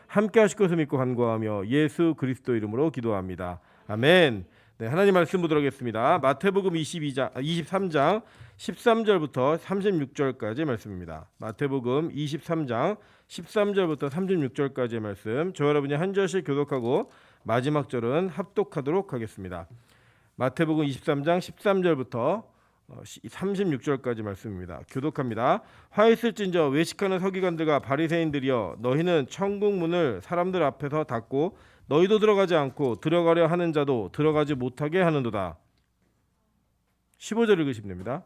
함께 하실 것을 믿고 간구하며 예수 그리스도 이름으로 기도합니다. 아멘. 네, 하나님 말씀 보도록 하겠습니다. 마태복음 23장 13절부터 36절까지의 말씀입니다. 마태복음 23장 13절부터 36절까지의 말씀, 저 여러분이 한 절씩 교독하고 마지막 절은 합독하도록 하겠습니다. 마태복음 23장 13절부터 36절까지 말씀입니다. 교독합니다. 화 있을진저 외식하는 서기관들과 바리새인들이여, 너희는 천국 문을 사람들 앞에서 닫고 너희도 들어가지 않고 들어가려 하는 자도 들어가지 못하게 하는도다. 15절 읽으시면 됩니다.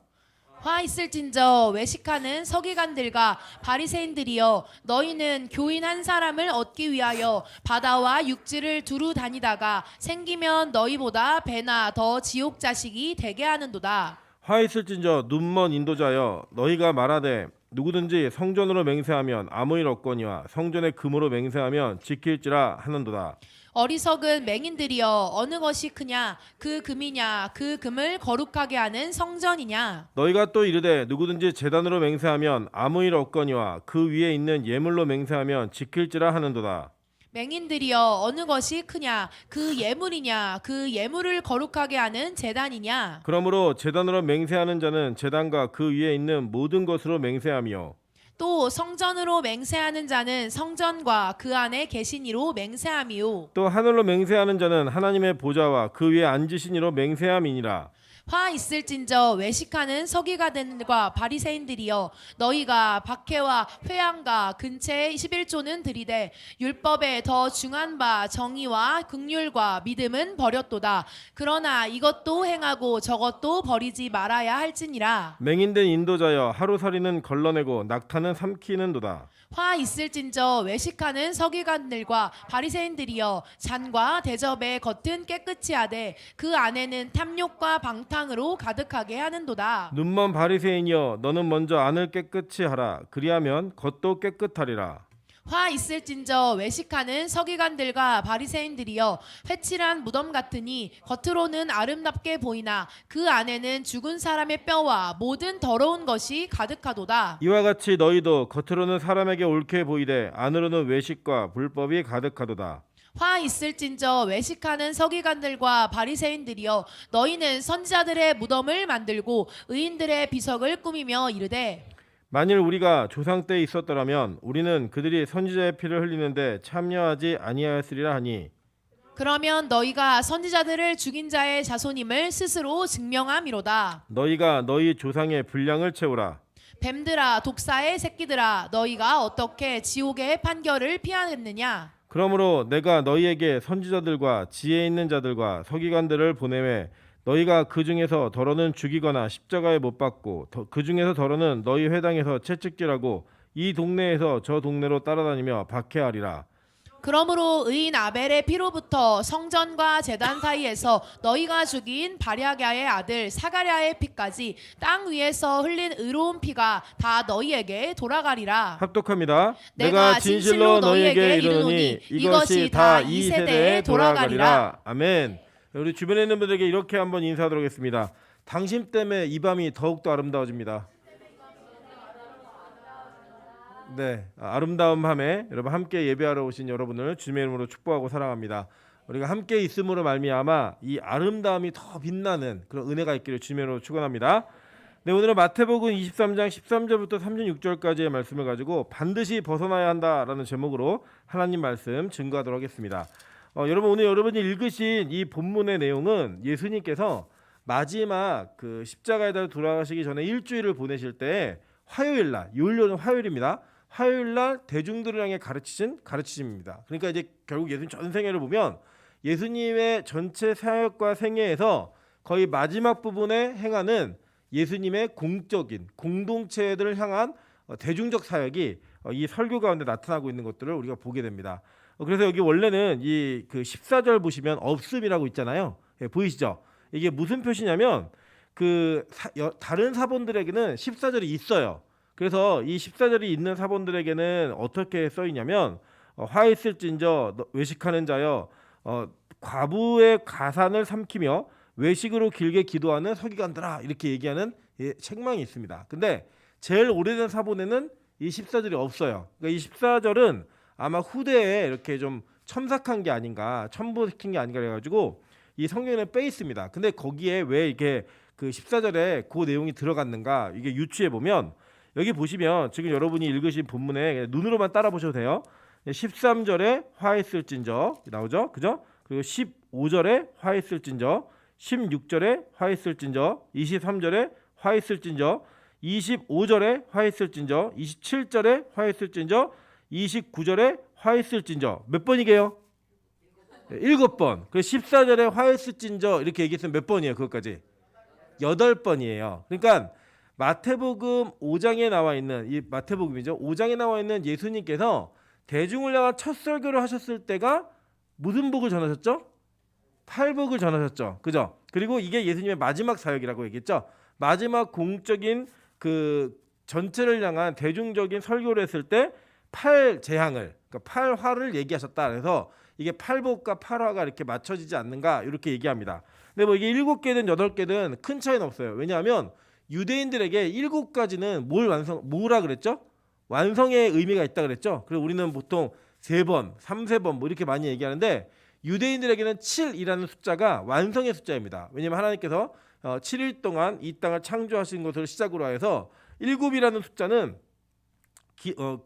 화 있을진저 외식하는 서기관들과 바리새인들이여, 너희는 교인 한 사람을 얻기 위하여 바다와 육지를 두루 다니다가 생기면 너희보다 배나 더 지옥 자식이 되게 하는도다. 화 있을진저 눈먼 인도자여, 너희가 말하되 누구든지 성전으로 맹세하면 아무 일 없거니와 성전의 금으로 맹세하면 지킬지라 하는도다. 어리석은 맹인들이여, 어느 것이 크냐? 그 금이냐? 그 금을 거룩하게 하는 성전이냐? 너희가 또 이르되 누구든지 제단으로 맹세하면 아무 일 없거니와 그 위에 있는 예물로 맹세하면 지킬지라 하는도다. 맹인들이여, 어느 것이 크냐? 그 예물이냐? 그 예물을 거룩하게 하는 제단이냐? 그러므로 제단으로 맹세하는 자는 제단과 그 위에 있는 모든 것으로 맹세하며, 또 성전으로 맹세하는 자는 성전과 그 안에 계신 이로 맹세함이요. 또 하늘로 맹세하는 자는 하나님의 보좌와 그 위에 앉으신 이로 맹세함이니라. 화 있을진저 외식하는 서기관들과 바리새인들이여, 너희가 박해와 회양과 근체의 11조는 들이되 율법에 더 중한 바 정의와 긍휼과 믿음은 버렸도다. 그러나 이것도 행하고 저것도 버리지 말아야 할지니라. 맹인된 인도자여, 하루살이는 걸러내고 낙타는 삼키는도다. 화 있을진저 외식하는 서기관들과 바리새인들이여, 잔과 대접의 겉은 깨끗이 하되 그 안에는 탐욕과 방탕으로 가득하게 하는도다. 눈먼 바리새인이여, 너는 먼저 안을 깨끗이 하라. 그리하면 겉도 깨끗하리라. 화 있을진저 외식하는 서기관들과 바리새인들이여, 회칠한 무덤 같으니 겉으로는 아름답게 보이나 그 안에는 죽은 사람의 뼈와 모든 더러운 것이 가득하도다. 이와 같이 너희도 겉으로는 사람에게 옳게 보이되 안으로는 외식과 불법이 가득하도다. 화 있을진저 외식하는 서기관들과 바리새인들이여, 너희는 선지자들의 무덤을 만들고 의인들의 비석을 꾸미며 이르되, 만일 우리가 조상 때에 있었더라면 우리는 그들이 선지자의 피를 흘리는데 참여하지 아니하였으리라 하니, 그러면 너희가 선지자들을 죽인 자의 자손임을 스스로 증명함이로다. 너희가 너희 조상의 분량을 채우라. 뱀들아, 독사의 새끼들아, 너희가 어떻게 지옥의 판결을 피하겠느냐? 그러므로 내가 너희에게 선지자들과 지혜 있는 자들과 서기관들을 보내매 너희가 그 중에서 더러는 죽이거나 십자가에 못 박고 그 중에서 더러는 너희 회당에서 채찍질하고 이 동네에서 저 동네로 따라다니며 박해하리라. 그러므로 의인 아벨의 피로부터 성전과 제단 사이에서 너희가 죽인 바랴가의 아들 사가랴의 피까지 땅 위에서 흘린 의로운 피가 다 너희에게 돌아가리라. 합독합니다. 내가 진실로 너희에게 이르노니 이것이 다 이 세대에 돌아가리라. 아멘. 우리 주변에 있는 분들에게 이렇게 한번 인사하도록 하겠습니다. 당신 때문에 이 밤이 더욱더 아름다워집니다. 네, 아름다운 밤에 여러분 함께 예배하러 오신 여러분을 주님의 이름으로 축복하고 사랑합니다. 우리가 함께 있음으로 말미암아 이 아름다움이 더 빛나는 그런 은혜가 있기를 주님의 이름으로 축원합니다. 네, 오늘은 마태복음 23장 13절부터 36절까지의 말씀을 가지고 반드시 벗어나야 한다라는 제목으로 하나님 말씀 증거하도록 하겠습니다. 여러분, 오늘 여러분이 읽으신 이 본문의 내용은 예수님께서 마지막 그 십자가에 달려 돌아가시기 전에 일주일을 보내실 때 화요일 날, 요일로는 화요일입니다. 화요일 날 대중들을 향해 가르치신 가르치심입니다. 그러니까 이제 결국 예수님 전 생애를 보면 예수님의 전체 사역과 생애에서 거의 마지막 부분에 행하는 예수님의 공적인 공동체들을 향한 대중적 사역이 이 설교 가운데 나타나고 있는 것들을 우리가 보게 됩니다. 그래서 여기 원래는 이 그 14절 보시면 없음이라고 있잖아요. 예, 보이시죠? 이게 무슨 표시냐면 다른 사본들에게는 14절이 있어요. 그래서 이 14절이 있는 사본들에게는 어떻게 써 있냐면 화 있을진저 외식하는 자여, 과부의 가산을 삼키며 외식으로 길게 기도하는 서기관들아, 이렇게 얘기하는 책망이 있습니다. 근데 제일 오래된 사본에는 이 14절이 없어요. 그러니까 이 14절은 아마 후대에 이렇게 좀 첨삭한 게 아닌가, 첨부시킨 게 아닌가 그래가지고 이 성경에는 빼 있습니다. 근데 거기에 왜 이렇게 그 14절에 그 내용이 들어갔는가 이게 유추해 보면 여기 보시면 지금 여러분이 읽으신 본문에 그냥 눈으로만 따라 보셔도 돼요. 13절에 화 있을진저 나오죠, 그죠? 그리고 15절에 화 있을진저, 16절에 화 있을진저, 23절에 화 있을진저, 25절에 화 있을진저, 27절에 화 있을진저, 29절에 화 있을진저. 몇 번이게요? 7번. 그 14절에 화 있을진저 이렇게 얘기했으면 몇 번이에요? 그것까지 8번이에요. 그러니까 마태복음 5장에 나와 있는 이 마태복음이죠. 5장에 나와 있는 예수님께서 대중을 향한 첫 설교를 하셨을 때가 무슨 복을 전하셨죠? 팔복을 전하셨죠. 그죠? 그리고 이게 예수님의 마지막 사역이라고 얘기했죠. 마지막 공적인 그 전체를 향한 대중적인 설교를 했을 때 팔재앙을, 그러니까 팔화를 얘기하셨다. 그래서 이게 팔복과 팔화가 이렇게 맞춰지지 않는가 이렇게 얘기합니다. 근데 뭐 이게 7개든 8개든 큰 차이는 없어요. 왜냐하면 유대인들에게 7가지는 뭐라 그랬죠? 완성의 의미가 있다 그랬죠. 그래서 우리는 보통 3번, 3세번 뭐 이렇게 많이 얘기하는데 유대인들에게는 7이라는 숫자가 완성의 숫자입니다. 왜냐하면 하나님께서 7일 동안 이 땅을 창조하신 것을 시작으로 해서 7이라는 숫자는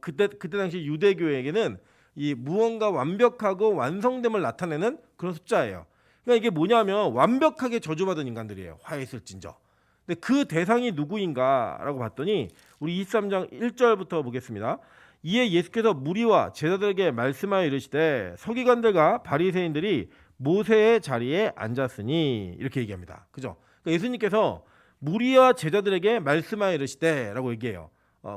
그때 당시 유대교에게는 이 무언가 완벽하고 완성됨을 나타내는 그런 숫자예요. 그러니까 이게 뭐냐면 완벽하게 저주받은 인간들이에요. 화에 있을진저. 근데 그 대상이 누구인가라고 봤더니 우리 23장 1절부터 보겠습니다. 이에 예수께서 무리와 제자들에게 말씀하여 이르시되 서기관들과 바리새인들이 모세의 자리에 앉았으니 이렇게 얘기합니다. 그죠? 그러니까 예수님께서 무리와 제자들에게 말씀하여 이르시되라고 얘기해요.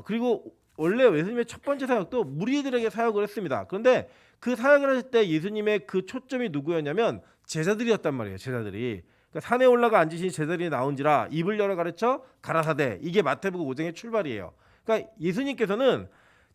그리고 원래 예수님의 첫 번째 사역도 무리들에게 사역을 했습니다. 그런데 그 사역을 하실 때 예수님의 그 초점이 누구였냐면 제자들이었단 말이에요. 제자들이. 그러니까 산에 올라가 앉으신 제자들이 나온지라 입을 열어 가르쳐 가라사대. 이게 마태복음 5장의 출발이에요. 그러니까 예수님께서는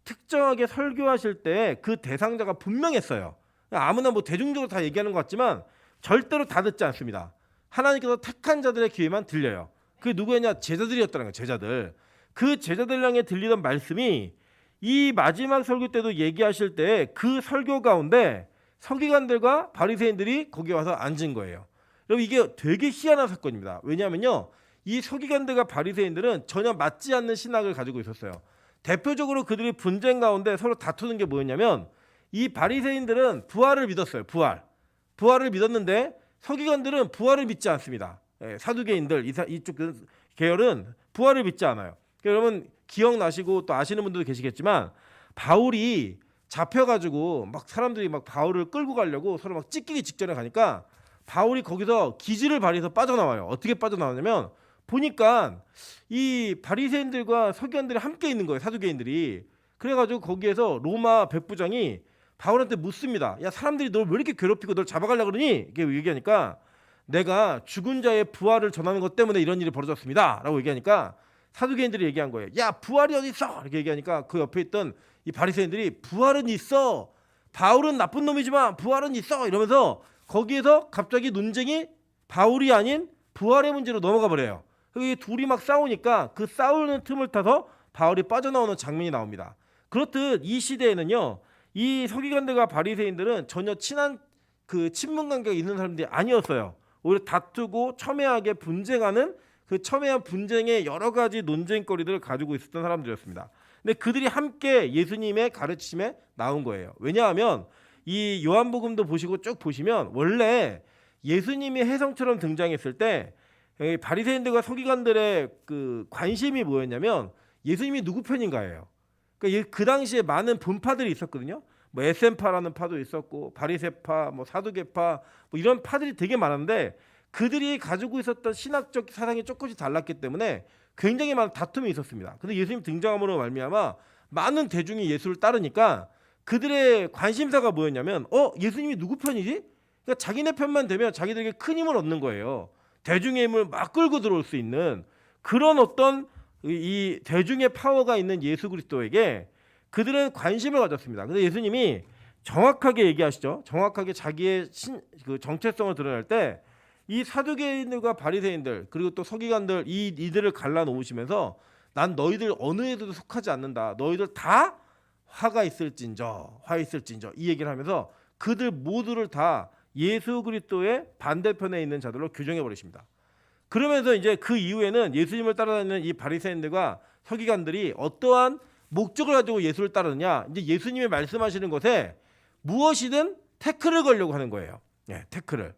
특정하게 설교하실 때 그 대상자가 분명했어요. 아무나 뭐 대중적으로 다 얘기하는 것 같지만 절대로 다 듣지 않습니다. 하나님께서 택한 자들의 귀에만 들려요. 그게 누구였냐? 제자들이었다는 거예요. 제자들. 그 제자들 향해 들리던 말씀이 이 마지막 설교 때도 얘기하실 때 그 설교 가운데 서기관들과 바리새인들이 거기 와서 앉은 거예요. 여러분 이게 되게 희한한 사건입니다. 왜냐하면요, 이 서기관들과 바리새인들은 전혀 맞지 않는 신학을 가지고 있었어요. 대표적으로 그들이 분쟁 가운데 서로 다투는 게 뭐였냐면 이 바리새인들은 부활을 믿었어요. 부활을 믿었는데 서기관들은 부활을 믿지 않습니다. 사두개인들 이쪽 계열은 부활을 믿지 않아요. 여러분 기억나시고 또 아시는 분들도 계시겠지만 바울이 잡혀가지고 막 사람들이 막 바울을 끌고 가려고 서로 막 찢기기 직전에 가니까 바울이 거기서 기지를 발휘해서 빠져나와요. 어떻게 빠져나왔냐면 보니까 이 바리새인들과 서기관들이 함께 있는 거예요. 사두개인들이. 그래가지고 거기에서 로마 백부장이 바울한테 묻습니다. 야, 사람들이 널 왜 이렇게 괴롭히고 널 잡아가려고 그러니? 이렇게 얘기하니까 내가 죽은 자의 부활을 전하는 것 때문에 이런 일이 벌어졌습니다 라고 얘기하니까 사두개인들이 얘기한 거예요. 야, 부활이 어디 있어? 이렇게 얘기하니까 그 옆에 있던 이 바리새인들이 부활은 있어. 바울은 나쁜 놈이지만 부활은 있어. 이러면서 거기에서 갑자기 논쟁이 바울이 아닌 부활의 문제로 넘어가 버려요. 이 둘이 막 싸우니까 그 싸우는 틈을 타서 바울이 빠져나오는 장면이 나옵니다. 그렇듯 이 시대에는요, 이 서기관들과 바리새인들은 전혀 친한 그 친분 관계가 있는 사람들이 아니었어요. 오히려 다투고 첨예하게 분쟁하는 그 첨예한 분쟁의 여러 가지 논쟁거리들을 가지고 있었던 사람들이었습니다. 근데 그들이 함께 예수님의 가르침에 나온 거예요. 왜냐하면 이 요한복음도 보시고 쭉 보시면 원래 예수님이 혜성처럼 등장했을 때 바리새인들과 서기관들의 그 관심이 뭐였냐면 예수님이 누구 편인가예요. 그러니까 그 당시에 많은 분파들이 있었거든요. 뭐 에센파라는 파도 있었고 바리새파, 뭐 사두개파, 뭐 이런 파들이 되게 많은데 그들이 가지고 있었던 신학적 사상이 조금씩 달랐기 때문에 굉장히 많은 다툼이 있었습니다. 근데 예수님 등장함으로 말미암아 많은 대중이 예수를 따르니까 그들의 관심사가 뭐였냐면 예수님이 누구 편이지? 그러니까 자기네 편만 되면 자기들에게 큰 힘을 얻는 거예요. 대중의 힘을 막 끌고 들어올 수 있는 그런 어떤 이 대중의 파워가 있는 예수 그리스도에게 그들은 관심을 가졌습니다. 근데 예수님이 정확하게 얘기하시죠. 정확하게 자기의 그 정체성을 드러낼 때 이 사두개인들과 바리새인들 그리고 또 서기관들 이들을 갈라놓으시면서 난 너희들 어느 애들도 속하지 않는다. 너희들 다 화가 있을진저 이 얘기를 하면서 그들 모두를 다 예수 그리스도의 반대편에 있는 자들로 규정해 버리십니다. 그러면서 이제 그 이후에는 예수님을 따라다니는 이 바리새인들과 서기관들이 어떠한 목적을 가지고 예수를 따르느냐, 이제 예수님이 말씀하시는 것에 무엇이든 태클을 걸려고 하는 거예요. 예, 태클을.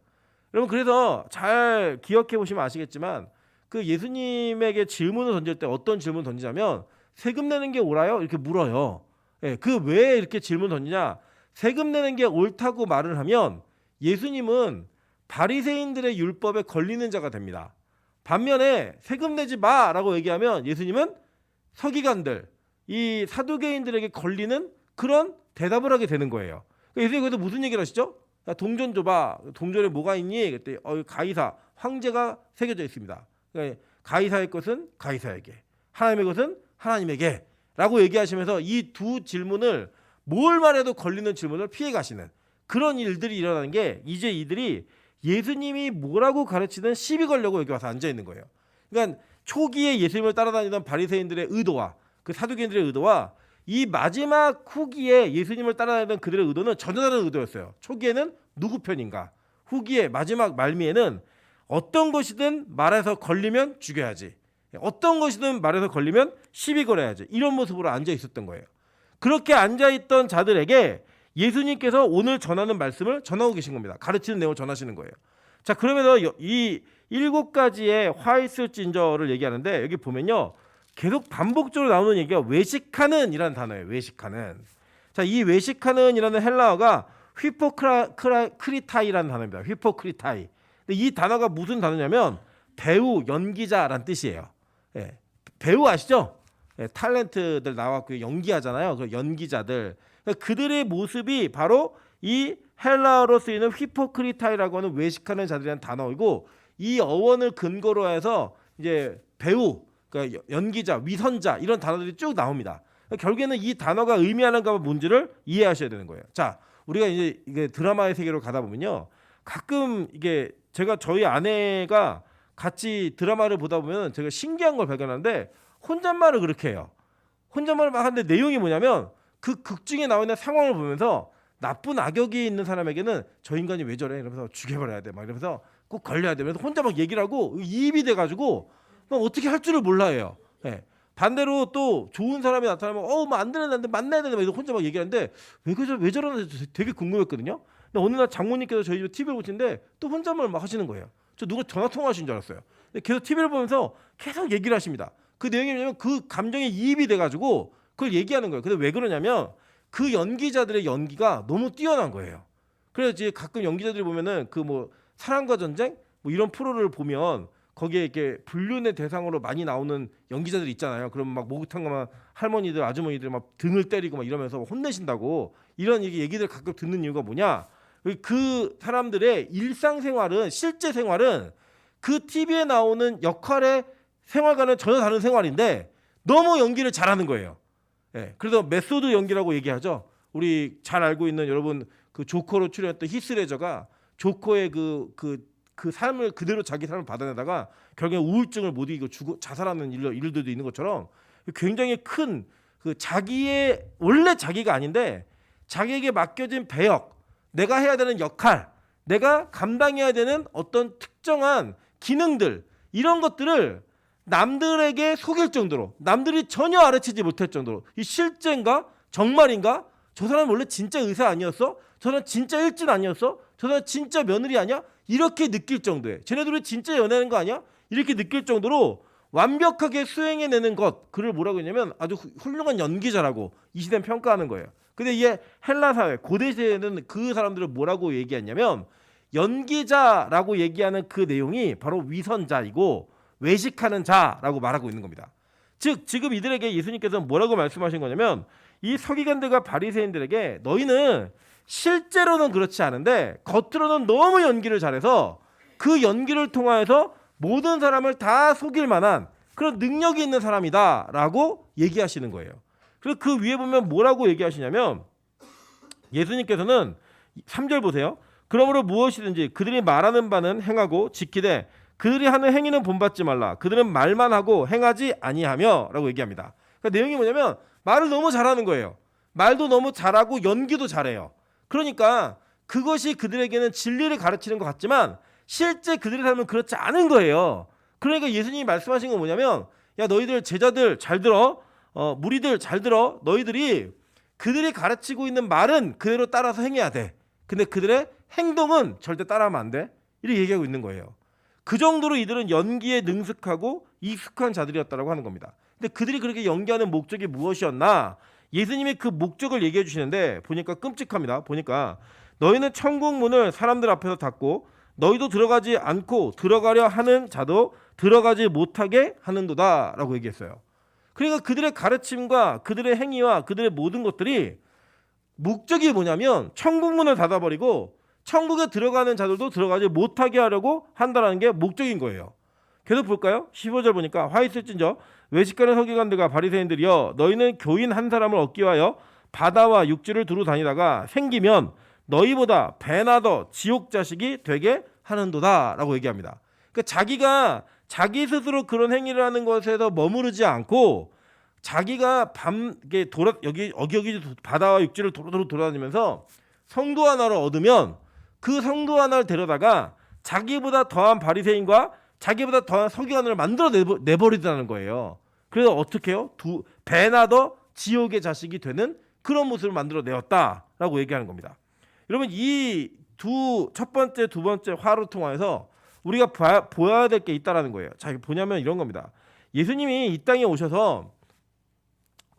여러분 그래서 잘 기억해 보시면 아시겠지만 그 예수님에게 질문을 던질 때 어떤 질문을 던지냐면 세금 내는 게 옳아요? 이렇게 물어요. 예, 그 왜 이렇게 질문 던지냐? 세금 내는 게 옳다고 말을 하면 예수님은 바리새인들의 율법에 걸리는 자가 됩니다. 반면에 세금 내지 마라고 얘기하면 예수님은 서기관들, 이 사두개인들에게 걸리는 그런 대답을 하게 되는 거예요. 예수님이 그래서 무슨 얘기를 하시죠? 야, 동전 줘봐. 동전에 뭐가 있니? 그때 가이사, 황제가 새겨져 있습니다. 그러니까 가이사의 것은 가이사에게, 하나님의 것은 하나님에게 라고 얘기하시면서 이 두 질문을 뭘 말해도 걸리는 질문을 피해 가시는 그런 일들이 일어나는 게 이제 이들이 예수님이 뭐라고 가르치든 시비 걸려고 여기 와서 앉아 있는 거예요. 그러니까 초기에 예수님을 따라다니던 바리새인들의 의도와 그 사두개인들의 의도와 이 마지막 후기에 예수님을 따라다니던 그들의 의도는 전혀 다른 의도였어요. 초기에는 누구 편인가, 후기에 마지막 말미에는 어떤 것이든 말해서 걸리면 죽여야지, 어떤 것이든 말해서 걸리면 시비 걸어야지, 이런 모습으로 앉아 있었던 거예요. 그렇게 앉아 있던 자들에게 예수님께서 오늘 전하는 말씀을 전하고 계신 겁니다. 가르치는 내용을 전하시는 거예요. 자, 그러면서 이 7가지의 화 있을진저를 얘기하는데 여기 보면요, 계속 반복적으로 나오는 얘기가 외식하는이라는 단어예요. 외식하는. 자, 이 외식하는이라는 헬라어가 휘포크리타이라는 단어입니다. 휘포크리타이. 근데 이 단어가 무슨 단어냐면 배우, 연기자라는 뜻이에요. 예, 배우 아시죠? 예, 탤런트들 나와서 연기하잖아요. 그 연기자들. 그러니까 그들의 모습이 바로 이 헬라어로 쓰이는 휘포크리타이라고 하는 외식하는 자들이라는 단어이고, 이 어원을 근거로 해서 이제 배우, 그러니까 연기자, 위선자 이런 단어들이 쭉 나옵니다. 그러니까 결국에는 이 단어가 의미하는가 뭔지를 이해하셔야 되는 거예요. 자, 우리가 이제 이게 드라마의 세계로 가다 보면요, 가끔 이게 제가 저희 아내가 같이 드라마를 보다 보면 제가 신기한 걸 발견하는데 혼잣말을 그렇게 해요. 혼잣말을 막 하는데 내용이 뭐냐면 그 극 중에 나오는 상황을 보면서 나쁜 악역이 있는 사람에게는 저 인간이 왜 저래? 이러면서 죽여버려야 돼. 막 이러면서 꼭 걸려야 돼. 그래서 혼자 막 얘기를 하고 이입이 돼가지고 막 어떻게 할 줄을 몰라요. 예. 반대로 또 좋은 사람이 나타나면 뭐 안 되는데 만나야 되는데 막 이러고 혼자 막 얘기하는데 왜 저러는지 되게 궁금했거든요. 근데 어느 날 장모님께서 저희 집에 TV를 보시는데 또 혼잣말 막 하시는 거예요. 저 누가 전화 통화하신 줄 알았어요. 근데 계속 TV를 보면서 계속 얘기를 하십니다. 그 내용이 뭐냐면 그 감정에 이입이 돼가지고 그걸 얘기하는 거예요. 근데 왜 그러냐면 그 연기자들의 연기가 너무 뛰어난 거예요. 그래서 이제 가끔 연기자들이 보면은 그 뭐 사랑과 전쟁 뭐 이런 프로를 보면 거기에 이렇게 불륜의 대상으로 많이 나오는 연기자들 있잖아요. 그럼 막 목욕탕 가면 할머니들, 아주머니들 막 등을 때리고 막 이러면서 혼내신다고, 이런 얘기들 가끔 듣는 이유가 뭐냐? 그 사람들의 일상생활은, 실제 생활은 그 TV에 나오는 역할의 생활과는 전혀 다른 생활인데 너무 연기를 잘하는 거예요. 예, 그래서 메소드 연기라고 얘기하죠. 우리 잘 알고 있는 여러분 그 조커로 출연했던 히스레저가 조커의 그 삶을 그대로 자기 삶을 받아내다가 결국에 우울증을 못 이기고 자살하는 일들도 있는 것처럼 굉장히 큰 그 자기의 원래 자기가 아닌데 자기에게 맡겨진 배역, 내가 해야 되는 역할, 내가 감당해야 되는 어떤 특정한 기능들, 이런 것들을 남들에게 속일 정도로, 남들이 전혀 알아채지 못할 정도로, 이 실제인가 정말인가, 저 사람 원래 진짜 의사 아니었어? 저 사람 진짜 일진 아니었어? 저 사람 진짜 며느리 아니야? 이렇게 느낄 정도에, 쟤네들이 진짜 연애하는 거 아니야? 이렇게 느낄 정도로 완벽하게 수행해내는 것, 그를 뭐라고 했냐면 아주 훌륭한 연기자라고 이 시대는 평가하는 거예요. 근데 이게 헬라 사회, 고대 시대에는 그 사람들을 뭐라고 얘기했냐면 연기자라고 얘기하는 그 내용이 바로 위선자이고 외식하는 자라고 말하고 있는 겁니다. 즉 지금 이들에게 예수님께서 뭐라고 말씀하신 거냐면 이 서기관들과 바리새인들에게 너희는 실제로는 그렇지 않은데 겉으로는 너무 연기를 잘해서 그 연기를 통하여서 모든 사람을 다 속일 만한 그런 능력이 있는 사람이다라고 얘기하시는 거예요. 그리고 그 위에 보면 뭐라고 얘기하시냐면 예수님께서는 3절 보세요. 그러므로 무엇이든지 그들이 말하는 바는 행하고 지키되 그들이 하는 행위는 본받지 말라. 그들은 말만 하고 행하지 아니하며 라고 얘기합니다. 그러니까 내용이 뭐냐면 말을 너무 잘하는 거예요. 말도 너무 잘하고 연기도 잘해요. 그러니까 그것이 그들에게는 진리를 가르치는 것 같지만 실제 그들의 삶은 그렇지 않은 거예요. 그러니까 예수님이 말씀하신 건 뭐냐면 야 너희들 제자들 잘 들어. 무리들 잘 들어. 너희들이 그들이 가르치고 있는 말은 그대로 따라서 행해야 돼. 근데 그들의 행동은 절대 따라하면 안 돼. 이렇게 얘기하고 있는 거예요. 그 정도로 이들은 연기에 능숙하고 익숙한 자들이었다고 하는 겁니다. 근데 그들이 그렇게 연기하는 목적이 무엇이었나? 예수님이 그 목적을 얘기해 주시는데 보니까 끔찍합니다. 보니까 너희는 천국 문을 사람들 앞에서 닫고 너희도 들어가지 않고 들어가려 하는 자도 들어가지 못하게 하는도다 라고 얘기했어요. 그러니까 그들의 가르침과 그들의 행위와 그들의 모든 것들이 목적이 뭐냐면 천국 문을 닫아버리고 천국에 들어가는 자들도 들어가지 못하게 하려고 한다는 게 목적인 거예요. 계속 볼까요? 15절 보니까 화 있을진저 외식하는 서기관들과 바리새인들이여 너희는 교인 한 사람을 얻기 위하여 바다와 육지를 두루 다니다가 생기면 너희보다 배나 더 지옥 자식이 되게 하는도다 라고 얘기합니다. 그러니까 자기가 자기 스스로 그런 행위를 하는 것에서 머무르지 않고 자기가 여기 바다와 육지를 도로도로 돌아다니면서 성도 하나를 얻으면 그 성도 하나를 데려다가 자기보다 더한 바리새인과 자기보다 더한 서기관을 만들어 내버리다는 거예요. 그래서 어떻게 해요? 배나 더 지옥의 자식이 되는 그런 모습을 만들어 내었다라고 얘기하는 겁니다. 여러분 이 첫 번째, 두 번째 화를 통해서 우리가 보아야 될 게 있다라는 거예요. 자, 뭐냐면 이런 겁니다. 예수님이 이 땅에 오셔서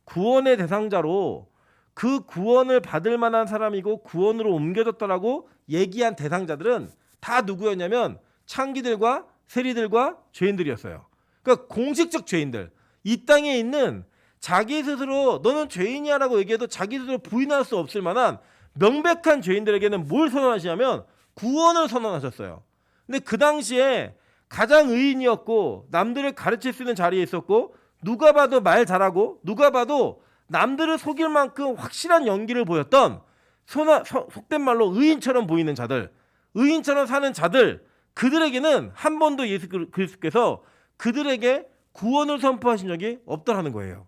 구원의 대상자로 그 구원을 받을 만한 사람이고 구원으로 옮겨졌다라고 얘기한 대상자들은 다 누구였냐면 창기들과 세리들과 죄인들이었어요. 그러니까 공식적 죄인들. 이 땅에 있는 자기 스스로 너는 죄인이야라고 얘기해도 자기 스스로 부인할 수 없을 만한 명백한 죄인들에게는 뭘 선언하시냐면 구원을 선언하셨어요. 근데 그 당시에 가장 의인이었고 남들을 가르칠 수 있는 자리에 있었고 누가 봐도 말 잘하고 누가 봐도 남들을 속일 만큼 확실한 연기를 보였던 속된 말로 의인처럼 보이는 자들, 의인처럼 사는 자들, 그들에게는 한 번도 예수 그리스도께서 그들에게 구원을 선포하신 적이 없다라는 거예요.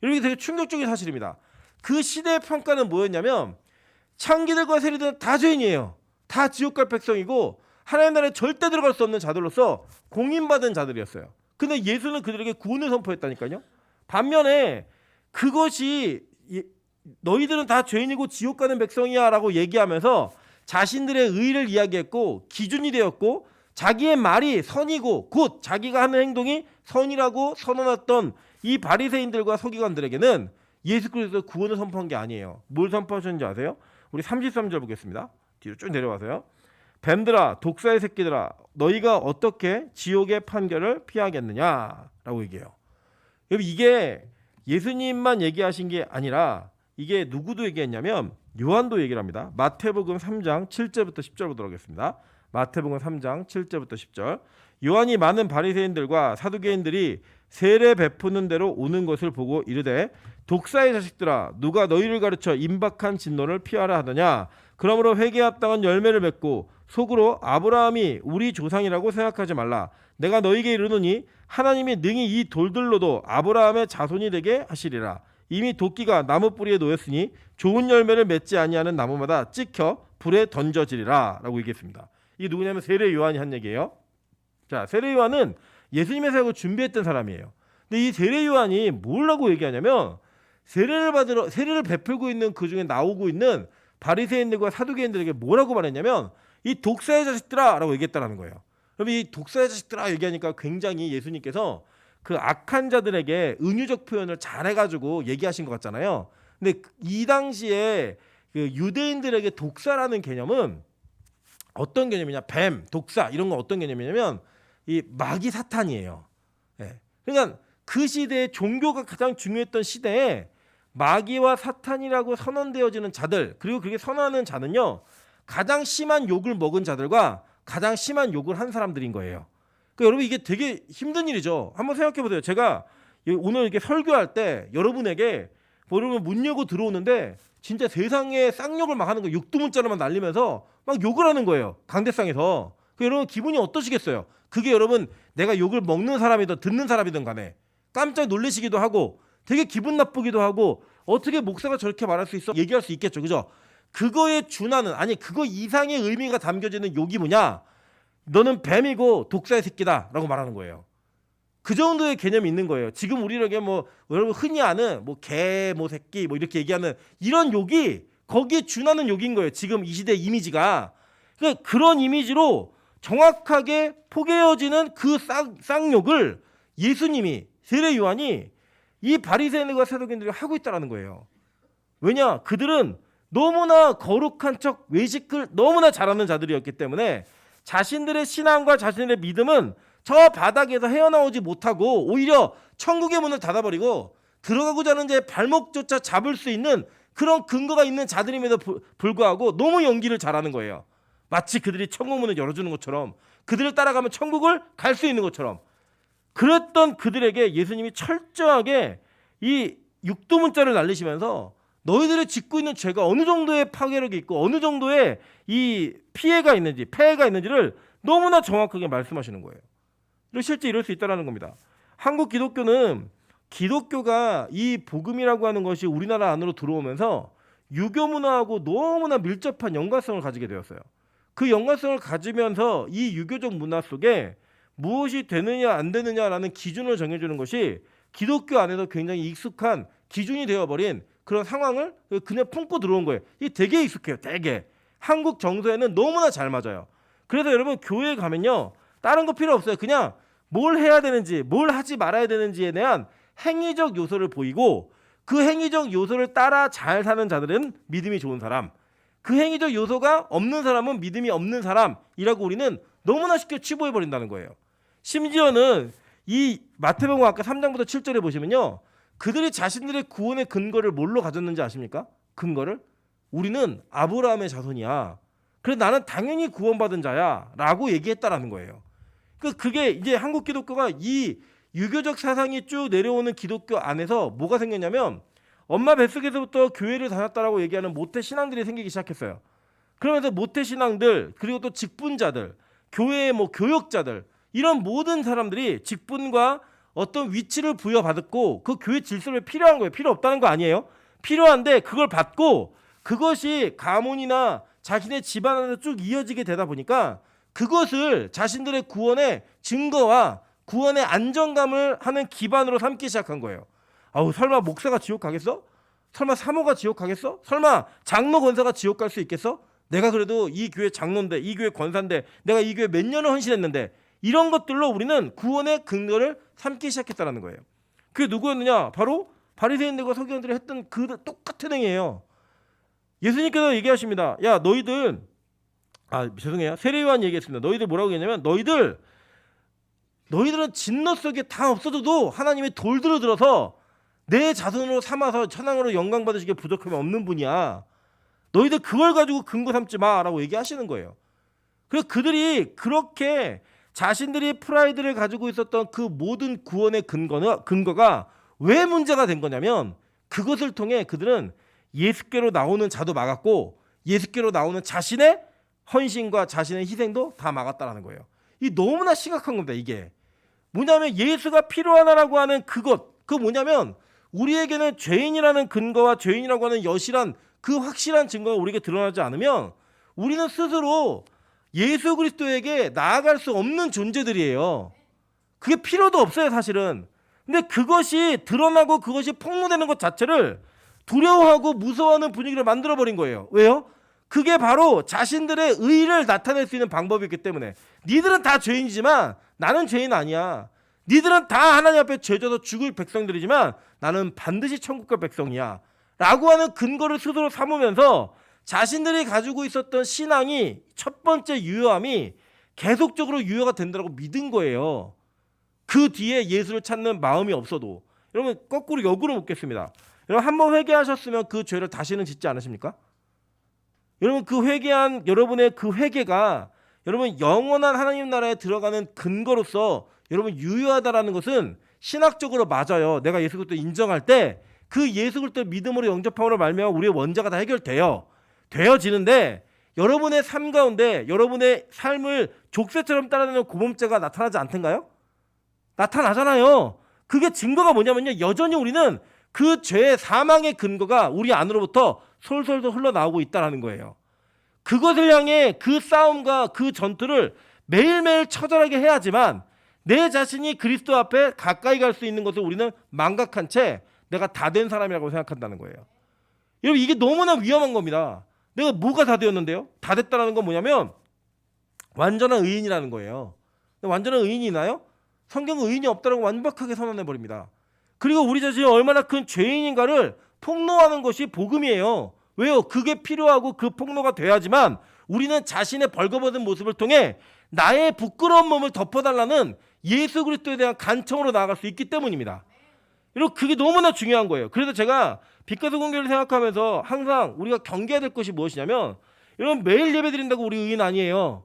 이게 되게 충격적인 사실입니다. 그 시대의 평가는 뭐였냐면 창기들과 세리들은 다 죄인이에요. 다 지옥 갈 백성이고 하나님 나라에 절대 들어갈 수 없는 자들로서 공인받은 자들이었어요. 근데 예수는 그들에게 구원을 선포했다니까요. 반면에 그것이 너희들은 다 죄인이고 지옥 가는 백성이야 라고 얘기하면서 자신들의 의의를 이야기했고 기준이 되었고 자기의 말이 선이고 곧 자기가 하는 행동이 선이라고 선언했던 이 바리새인들과 서기관들에게는 예수 그리스도 구원을 선포한 게 아니에요. 뭘 선포하셨는지 아세요? 우리 33절 보겠습니다. 뒤로 쭉 내려와서요. 뱀들아 독사의 새끼들아 너희가 어떻게 지옥의 판결을 피하겠느냐라고 얘기해요. 여러분 이게 예수님만 얘기하신 게 아니라 이게 누구도 얘기했냐면 요한도 얘기를 합니다. 마태복음 3장 7절부터 10절 보도록 하겠습니다. 마태복음 3장 7절부터 10절. 요한이 많은 바리새인들과 사두개인들이 세례 베푸는 대로 오는 것을 보고 이르되 독사의 자식들아 누가 너희를 가르쳐 임박한 진노를 피하라 하더냐. 그러므로 회개에 합당한 열매를 맺고 속으로 아브라함이 우리 조상이라고 생각하지 말라. 내가 너희에게 이르노니 하나님이 능히 이 돌들로도 아브라함의 자손이 되게 하시리라. 이미 도끼가 나무 뿌리에 놓였으니 좋은 열매를 맺지 아니하는 나무마다 찍혀 불에 던져지리라 라고 얘기했습니다. 이게 누구냐면 세례 요한이 한 얘기예요. 자, 세례 요한은 예수님의 사역을 준비했던 사람이에요. 근데 이 세례 요한이 뭐라고 얘기하냐면 세례를 베풀고 있는 그 중에 나오고 있는 바리새인들과 사두개인들에게 뭐라고 말했냐면 이 독사의 자식들아 라고 얘기했다는 거예요. 그럼 이 독사의 자식들아 얘기하니까 굉장히 예수님께서 그 악한 자들에게 은유적 표현을 잘해가지고 얘기하신 것 같잖아요. 근데 이 당시에 그 유대인들에게 독사라는 개념은 어떤 개념이냐? 뱀, 독사 이런 건 어떤 개념이냐면 이 마귀 사탄이에요. 네. 그러니까 그 시대에 종교가 가장 중요했던 시대에 마귀와 사탄이라고 선언되어지는 자들 그리고 그렇게 선언하는 자는요 가장 심한 욕을 먹은 자들과 가장 심한 욕을 한 사람들인 거예요. 그러니까 여러분 이게 되게 힘든 일이죠. 한번 생각해 보세요. 제가 오늘 이렇게 설교할 때 여러분에게 여러분 문 열고 들어오는데 진짜 세상에 쌍욕을 막 하는 거 육두문자로만 날리면서 막 욕을 하는 거예요. 강대상에서. 여러분 기분이 어떠시겠어요? 그게 여러분 내가 욕을 먹는 사람이든 듣는 사람이든 간에 깜짝 놀라시기도 하고 되게 기분 나쁘기도 하고 어떻게 목사가 저렇게 말할 수 있어? 얘기할 수 있겠죠. 그죠? 그거에 준하는, 아니 그거 이상의 의미가 담겨지는 욕이 뭐냐? 너는 뱀이고 독사의 새끼다 라고 말하는 거예요. 그 정도의 개념이 있는 거예요. 지금 우리에게 뭐 여러분 흔히 아는 뭐 개, 뭐 새끼 뭐 이렇게 얘기하는 이런 욕이 거기에 준하는 욕인 거예요. 지금 이 시대 이미지가. 그러니까 그런 이미지로 정확하게 포개어지는 그 쌍욕을 예수님이, 세례 요한이 이 바리새인들과 사두개인들이 하고 있다는 거예요. 왜냐? 그들은 너무나 거룩한 척 외식을 너무나 잘하는 자들이었기 때문에 자신들의 신앙과 자신들의 믿음은 저 바닥에서 헤어나오지 못하고 오히려 천국의 문을 닫아버리고 들어가고자 하는 자의 발목조차 잡을 수 있는 그런 근거가 있는 자들임에도 불구하고 너무 연기를 잘하는 거예요. 마치 그들이 천국 문을 열어주는 것처럼, 그들을 따라가면 천국을 갈 수 있는 것처럼. 그랬던 그들에게 예수님이 철저하게 이 육두문자를 날리시면서 너희들이 짓고 있는 죄가 어느 정도의 파괴력이 있고 어느 정도의 이 피해가 있는지, 폐해가 있는지를 너무나 정확하게 말씀하시는 거예요. 실제 이럴 수 있다는 겁니다. 한국 기독교는 기독교가 이 복음이라고 하는 것이 우리나라 안으로 들어오면서 유교 문화하고 너무나 밀접한 연관성을 가지게 되었어요. 그 연관성을 가지면서 이 유교적 문화 속에 무엇이 되느냐 안 되느냐라는 기준을 정해주는 것이 기독교 안에서 굉장히 익숙한 기준이 되어버린 그런 상황을 그냥 품고 들어온 거예요. 이게 되게 익숙해요. 되게. 한국 정서에는 너무나 잘 맞아요. 그래서 여러분 교회에 가면요. 다른 거 필요 없어요. 그냥 뭘 해야 되는지, 뭘 하지 말아야 되는지에 대한 행위적 요소를 보이고 그 행위적 요소를 따라 잘 사는 자들은 믿음이 좋은 사람, 그 행위적 요소가 없는 사람은 믿음이 없는 사람이라고 우리는 너무나 쉽게 치부해버린다는 거예요. 심지어는 이 마태복음 아까 3장부터 7절에 보시면요. 그들이 자신들의 구원의 근거를 뭘로 가졌는지 아십니까? 근거를? 우리는 아브라함의 자손이야. 그래서 나는 당연히 구원받은 자야 라고 얘기했다라는 거예요. 그게 이제 한국 기독교가 이 유교적 사상이 쭉 내려오는 기독교 안에서 뭐가 생겼냐면 엄마 뱃속에서부터 교회를 다녔다라고 얘기하는 모태 신앙들이 생기기 시작했어요. 그러면서 모태 신앙들, 그리고 또 직분자들, 교회의 뭐 교역자들, 이런 모든 사람들이 직분과 어떤 위치를 부여받았고 그 교회 질서를 필요한 거예요. 필요 없다는 거 아니에요. 필요한데 그걸 받고 그것이 가문이나 자신의 집안 안에서 쭉 이어지게 되다 보니까 그것을 자신들의 구원의 증거와 구원의 안정감을 하는 기반으로 삼기 시작한 거예요. 아우, 설마 목사가 지옥 가겠어? 설마 사모가 지옥 가겠어? 설마 장로 권사가 지옥 갈 수 있겠어? 내가 그래도 이 교회 장로인데, 이 교회 권사인데, 내가 이 교회 몇 년을 헌신했는데, 이런 것들로 우리는 구원의 근거를 삼기 시작했다는 거예요. 그게 누구였느냐? 바로 바리새인들과 서기관들이 했던 그 똑같은 행위예요. 예수님께서 얘기하십니다. 야, 너희들, 죄송해요. 세례 요한 얘기했습니다. 너희들 뭐라고 얘기했냐면 너희들은 진노 속에 다 없어져도 하나님의 돌들을 들어서 내 자손으로 삼아서 천왕으로 영광 받으시기에 부족함이 없는 분이야. 너희들 그걸 가지고 근거 삼지 마라고 얘기하시는 거예요. 그래서 그들이 그렇게 자신들이 프라이드를 가지고 있었던 그 모든 구원의 근거가 왜 문제가 된 거냐면 그것을 통해 그들은 예수께로 나오는 자도 막았고 예수께로 나오는 자신의 헌신과 자신의 희생도 다 막았다라는 거예요. 이 너무나 심각한 겁니다. 이게 뭐냐면 예수가 필요하다라고 하는 그거 뭐냐면 우리에게는 죄인이라는 근거와 죄인이라고 하는 여실한 그 확실한 증거가 우리에게 드러나지 않으면 우리는 스스로 예수 그리스도에게 나아갈 수 없는 존재들이에요. 그게 필요도 없어요, 사실은. 근데 그것이 드러나고 그것이 폭로되는 것 자체를 두려워하고 무서워하는 분위기를 만들어버린 거예요. 왜요? 그게 바로 자신들의 의를 나타낼 수 있는 방법이기 때문에. 니들은 다 죄인이지만 나는 죄인 아니야. 니들은 다 하나님 앞에 죄져서 죽을 백성들이지만 나는 반드시 천국 갈 백성이야 라고 하는 근거를 스스로 삼으면서 자신들이 가지고 있었던 신앙이 첫 번째 유효함이 계속적으로 유효가 된다고 믿은 거예요. 그 뒤에 예수를 찾는 마음이 없어도. 여러분 거꾸로 역으로 묻겠습니다. 여러분 한번 회개하셨으면 그 죄를 다시는 짓지 않으십니까? 여러분 그 회개한 여러분의 그 회개가 여러분 영원한 하나님 나라에 들어가는 근거로서 여러분 유효하다라는 것은 신학적으로 맞아요. 내가 예수 그리스도 인정할 때 그 예수 그리스도 믿음으로 영접함으로 말미암아 우리의 원죄가 다 되어지는데 여러분의 삶 가운데 여러분의 삶을 족쇄처럼 따라내는 고범죄가 나타나지 않던가요? 나타나잖아요. 그게 증거가 뭐냐면요. 여전히 우리는 그 죄의 사망의 근거가 우리 안으로부터 솔솔 흘러나오고 있다는 거예요. 그것을 향해 그 싸움과 그 전투를 매일매일 처절하게 해야지만 내 자신이 그리스도 앞에 가까이 갈 수 있는 것을 우리는 망각한 채 내가 다 된 사람이라고 생각한다는 거예요. 여러분, 이게 너무나 위험한 겁니다. 내가 뭐가 다 되었는데요? 다 됐다는 건 뭐냐면 완전한 의인이라는 거예요. 완전한 의인이 있나요? 성경은 의인이 없다라고 완벽하게 선언해버립니다. 그리고 우리 자신이 얼마나 큰 죄인인가를 폭로하는 것이 복음이에요. 왜요? 그게 필요하고 그 폭로가 돼야지만 우리는 자신의 벌거벗은 모습을 통해 나의 부끄러운 몸을 덮어달라는 예수 그리스도에 대한 간청으로 나아갈 수 있기 때문입니다. 여러분, 그게 너무나 중요한 거예요. 그래서 제가 빛과 소금교를 생각하면서 항상 우리가 경계해야 될 것이 무엇이냐면, 여러분, 매일 예배 드린다고 우리 의인 아니에요.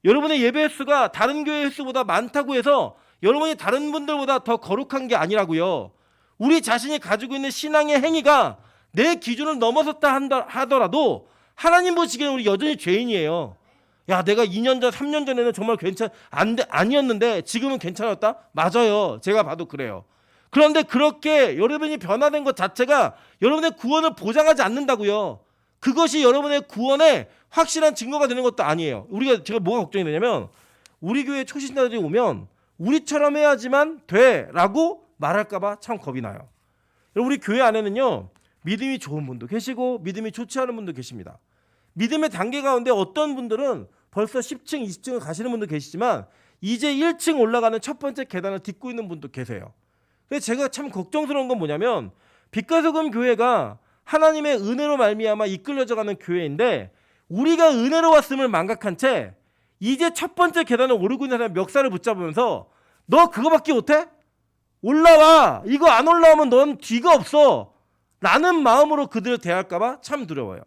여러분의 예배 횟수가 다른 교회 횟수보다 많다고 해서 여러분이 다른 분들보다 더 거룩한 게 아니라고요. 우리 자신이 가지고 있는 신앙의 행위가 내 기준을 넘어섰다 하더라도 하나님 보시기에는 우리 여전히 죄인이에요. 야, 내가 2년 전, 3년 전에는 정말 아니었는데 지금은 괜찮았다? 맞아요. 제가 봐도 그래요. 그런데 그렇게 여러분이 변화된 것 자체가 여러분의 구원을 보장하지 않는다고요. 그것이 여러분의 구원의 확실한 증거가 되는 것도 아니에요. 제가 뭐가 걱정이 되냐면, 우리 교회 초신자들이 오면 우리처럼 해야지만 돼라고 말할까봐 참 겁이 나요. 우리 교회 안에는요, 믿음이 좋은 분도 계시고 믿음이 좋지 않은 분도 계십니다. 믿음의 단계 가운데 어떤 분들은 벌써 10층, 20층을 가시는 분도 계시지만 이제 1층 올라가는 첫 번째 계단을 딛고 있는 분도 계세요. 그래서 제가 참 걱정스러운 건 뭐냐면, 빛과 소금 교회가 하나님의 은혜로 말미암아 이끌려져가는 교회인데 우리가 은혜로 왔음을 망각한 채 이제 첫 번째 계단을 오르고 있는 사람 멱살을 붙잡으면서 너 그거밖에 못해? 올라와! 이거 안 올라오면 넌 뒤가 없어! 라는 마음으로 그들을 대할까봐 참 두려워요.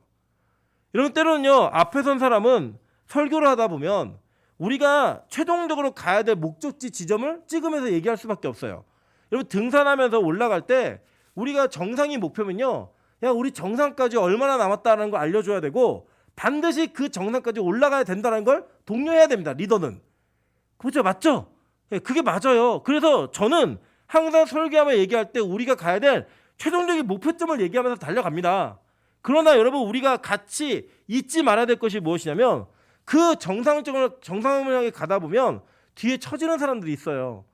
여러분, 때로는요, 앞에 선 사람은 설교를 하다 보면 우리가 최종적으로 가야 될 목적지 지점을 찍으면서 얘기할 수밖에 없어요. 여러분, 등산하면서 올라갈 때 우리가 정상이 목표면요, 야, 우리 정상까지 얼마나 남았다는 걸 알려줘야 되고 반드시 그 정상까지 올라가야 된다는 걸 독려해야 됩니다. 리더는. 그죠? 맞죠? 그게 맞아요. 그래서 저는 항상 설교하며 얘기할 때 우리가 가야 될 최종적인 목표점을 얘기하면서 달려갑니다. 그러나 여러분, 우리가 같이 잊지 말아야 될 것이 무엇이냐면, 그 정상을 향해 가다 보면 뒤에 처지는 사람들이 있어요.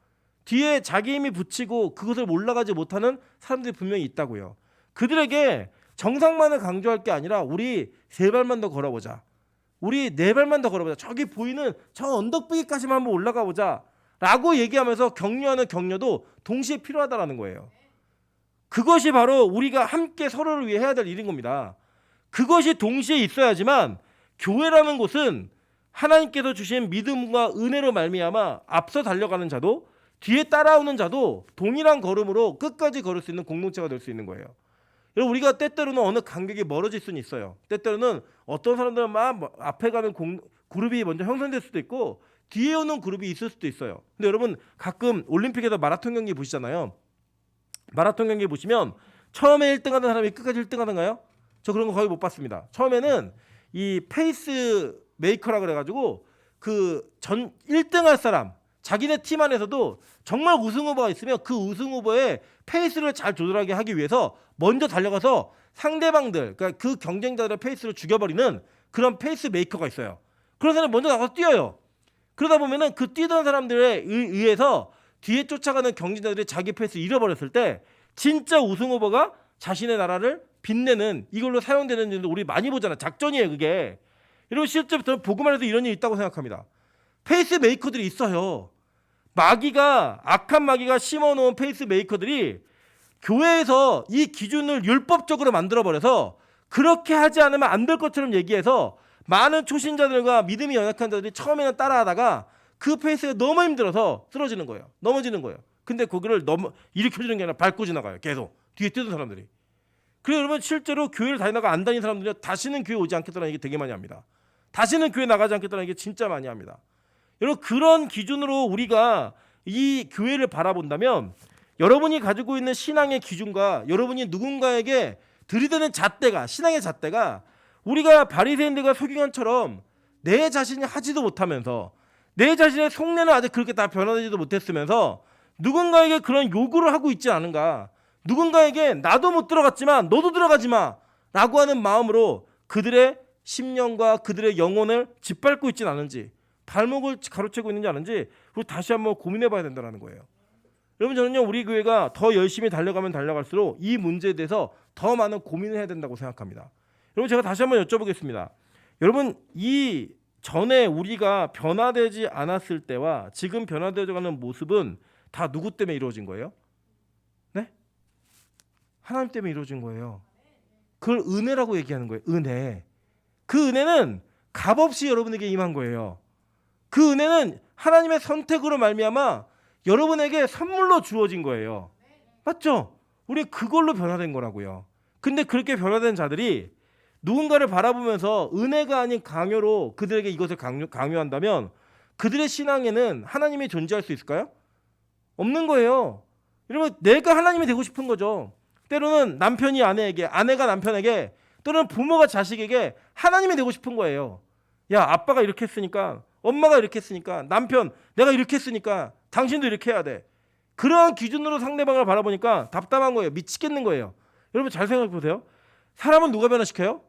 뒤에 자기 힘이 붙이고 그것을 올라가지 못하는 사람들이 분명히 있다고요. 그들에게 정상만을 강조할 게 아니라 우리 세 발만 더 걸어보자. 우리 네 발만 더 걸어보자. 저기 보이는 저 언덕배기까지만 한번 올라가 보자. 라고 얘기하면서 격려하는 격려도 동시에 필요하다는 거예요. 그것이 바로 우리가 함께 서로를 위해 해야 될 일인 겁니다. 그것이 동시에 있어야지만 교회라는 곳은 하나님께서 주신 믿음과 은혜로 말미암아 앞서 달려가는 자도 뒤에 따라오는 자도 동일한 걸음으로 끝까지 걸을 수 있는 공동체가 될 수 있는 거예요. 여러분, 우리가 때때로는 어느 간격이 멀어질 수는 있어요. 때때로는 어떤 사람들은 막 앞에 가는 그룹이 먼저 형성될 수도 있고 뒤에 오는 그룹이 있을 수도 있어요. 근데 여러분, 가끔 올림픽에서 마라톤 경기 보시잖아요. 마라톤 경기 보시면 처음에 1등하는 사람이 끝까지 1등하던가요? 저 그런 거 거의 못 봤습니다. 처음에는 이 페이스 메이커라 그래가지고 그 전 1등할 사람, 자기네 팀 안에서도 정말 우승 후보가 있으면 그 우승 후보의 페이스를 잘 조절하게 하기 위해서 먼저 달려가서 상대방들, 그러니까 그 경쟁자들의 페이스를 죽여버리는 그런 페이스 메이커가 있어요. 그런 사람이 먼저 나가서 뛰어요. 그러다 보면은 그 뛰던 사람들에 의해서 뒤에 쫓아가는 경쟁자들이 자기 페이스 잃어버렸을 때 진짜 우승 후보가 자신의 나라를 빛내는, 이걸로 사용되는 일도 우리 많이 보잖아요. 작전이에요, 그게. 여러분, 실제부터 보고만 해도 이런 일이 있다고 생각합니다. 페이스 메이커들이 있어요. 악한 마귀가 심어놓은 페이스 메이커들이 교회에서 이 기준을 율법적으로 만들어버려서 그렇게 하지 않으면 안 될 것처럼 얘기해서 많은 초신자들과 믿음이 연약한 자들이 처음에는 따라하다가 그 페이스가 너무 힘들어서 쓰러지는 거예요. 넘어지는 거예요. 근데 거기를 일으켜주는 게 아니라 밟고 지나가요. 계속 뒤에 뛰던 사람들이. 그래서 여러분, 실제로 교회를 다니다가 안 다니는 사람들이 다시는 교회 오지 않겠다는 얘기 되게 많이 합니다. 다시는 교회 나가지 않겠다는 얘기 진짜 많이 합니다. 여러분, 그런 기준으로 우리가 이 교회를 바라본다면 여러분이 가지고 있는 신앙의 기준과 여러분이 누군가에게 들이대는 잣대가, 신앙의 잣대가 우리가 바리새인들과 서기관처럼 내 자신이 하지도 못하면서 내 자신의 속내는 아직 그렇게 다 변화되지도 못했으면서 누군가에게 그런 요구를 하고 있지 않은가. 누군가에게 나도 못 들어갔지만 너도 들어가지 마라고 하는 마음으로 그들의 심령과 그들의 영혼을 짓밟고 있지는 않은지, 발목을 가로채고 있는지 아는지 우리 다시 한번 고민해봐야 된다는 거예요. 여러분, 저는요, 우리 교회가 더 열심히 달려가면 달려갈수록 이 문제에 대해서 더 많은 고민을 해야 된다고 생각합니다. 여러분, 제가 다시 한번 여쭤보겠습니다. 여러분, 이 전에 우리가 변화되지 않았을 때와 지금 변화되어가는 모습은 다 누구 때문에 이루어진 거예요? 네? 하나님 때문에 이루어진 거예요. 그걸 은혜라고 얘기하는 거예요. 은혜. 그 은혜는 값없이 여러분에게 임한 거예요. 그 은혜는 하나님의 선택으로 말미암아 여러분에게 선물로 주어진 거예요. 맞죠? 우리 그걸로 변화된 거라고요. 근데 그렇게 변화된 자들이 누군가를 바라보면서 은혜가 아닌 강요로 그들에게 이것을 강요한다면 그들의 신앙에는 하나님이 존재할 수 있을까요? 없는 거예요. 여러분, 내가 하나님이 되고 싶은 거죠. 때로는 남편이 아내에게, 아내가 남편에게, 또는 부모가 자식에게 하나님이 되고 싶은 거예요. 야, 아빠가 이렇게 했으니까, 엄마가 이렇게 했으니까, 남편 내가 이렇게 했으니까 당신도 이렇게 해야 돼. 그러한 기준으로 상대방을 바라보니까 답답한 거예요. 미치겠는 거예요. 여러분, 잘 생각해 보세요. 사람은 누가 변화시켜요?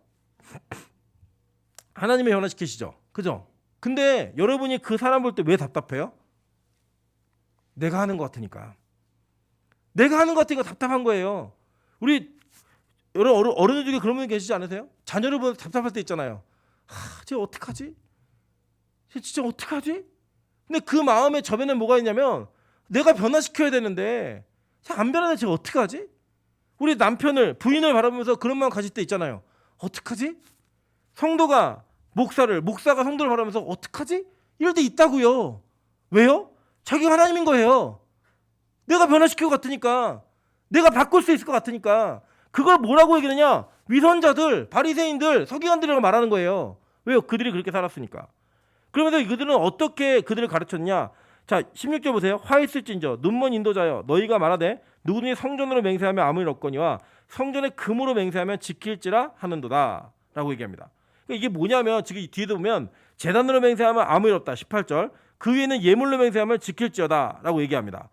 하나님이 변화시키시죠. 그죠? 근데 여러분이 그 사람 볼 때 왜 답답해요? 내가 하는 것 같으니까. 내가 하는 것 같으니까 답답한 거예요. 우리 여러 어른들 중에 그런 분 계시지 않으세요? 자녀를 보면 답답할 때 있잖아요. 쟤 어떡하지? 쟤 진짜 어떡하지? 근데 그 마음의 저변에 뭐가 있냐면 내가 변화시켜야 되는데 안 변하네. 쟤 어떡하지? 우리 남편을, 부인을 바라보면서 그런 마음 가질 때 있잖아요. 어떡하지? 성도가 목사가 성도를 바라보면서 어떡하지? 이럴 때 있다고요. 왜요? 자기가 하나님인 거예요. 내가 변화시킬 것 같으니까, 내가 바꿀 수 있을 것 같으니까. 그걸 뭐라고 얘기하느냐? 위선자들, 바리새인들, 서기관들이라고 말하는 거예요. 왜요? 그들이 그렇게 살았으니까. 그러면서 그들은 어떻게 그들을 가르쳤냐? 자, 16절 보세요. 화 있을진저 눈먼 인도자여, 너희가 말하되 누구든지 성전으로 맹세하면 아무 일 없거니와 성전의 금으로 맹세하면 지킬지라 하는도다 라고 얘기합니다. 그러니까 이게 뭐냐면 지금 뒤에도 보면 제단으로 맹세하면 아무 일 없다. 18절. 그 위에는 예물로 맹세하면 지킬지어다 라고 얘기합니다.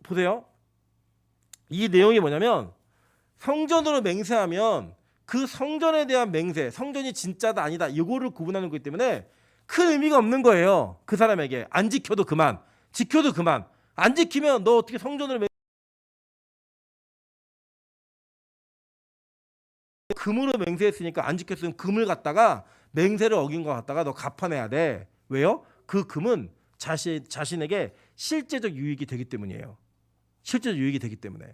보세요. 이 내용이 뭐냐면 성전으로 맹세하면 그 성전에 대한 맹세, 성전이 진짜다 아니다, 이거를 구분하는 거기 때문에 큰 의미가 없는 거예요. 그 사람에게. 안 지켜도 그만, 지켜도 그만. 안 지키면 너 어떻게 성전으로 금으로 맹세했으니까 안 지켰으면 금을 갖다가 맹세를 어긴 거 갖다가 너 갚아내야 돼. 왜요? 그 금은 자신에게 실제적 유익이 되기 때문이에요. 실제적 유익이 되기 때문에.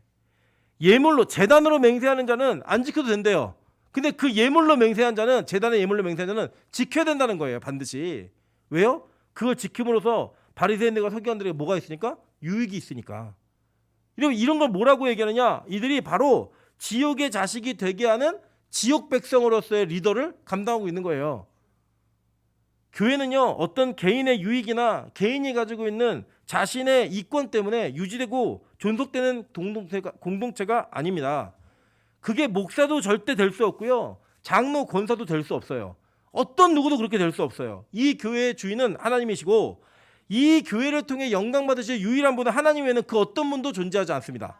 예물로, 제단으로 맹세하는 자는 안 지켜도 된대요. 근데 그 예물로 맹세한 자는, 제단의 예물로 맹세한 자는 지켜야 된다는 거예요. 반드시. 왜요? 그걸 지킴으로써 바리새인들과 서기관들에게 뭐가 있으니까? 유익이 있으니까. 이런 걸 뭐라고 얘기하느냐? 이들이 바로 지옥의 자식이 되게 하는 지옥 백성으로서의 리더를 감당하고 있는 거예요. 교회는요, 어떤 개인의 유익이나 개인이 가지고 있는 자신의 이권 때문에 유지되고 존속되는 공동체가 아닙니다. 그게 목사도 절대 될 수 없고요, 장로, 권사도 될 수 없어요. 어떤 누구도 그렇게 될 수 없어요. 이 교회의 주인은 하나님이시고 이 교회를 통해 영광 받으실 유일한 분은 하나님 외에는 그 어떤 분도 존재하지 않습니다.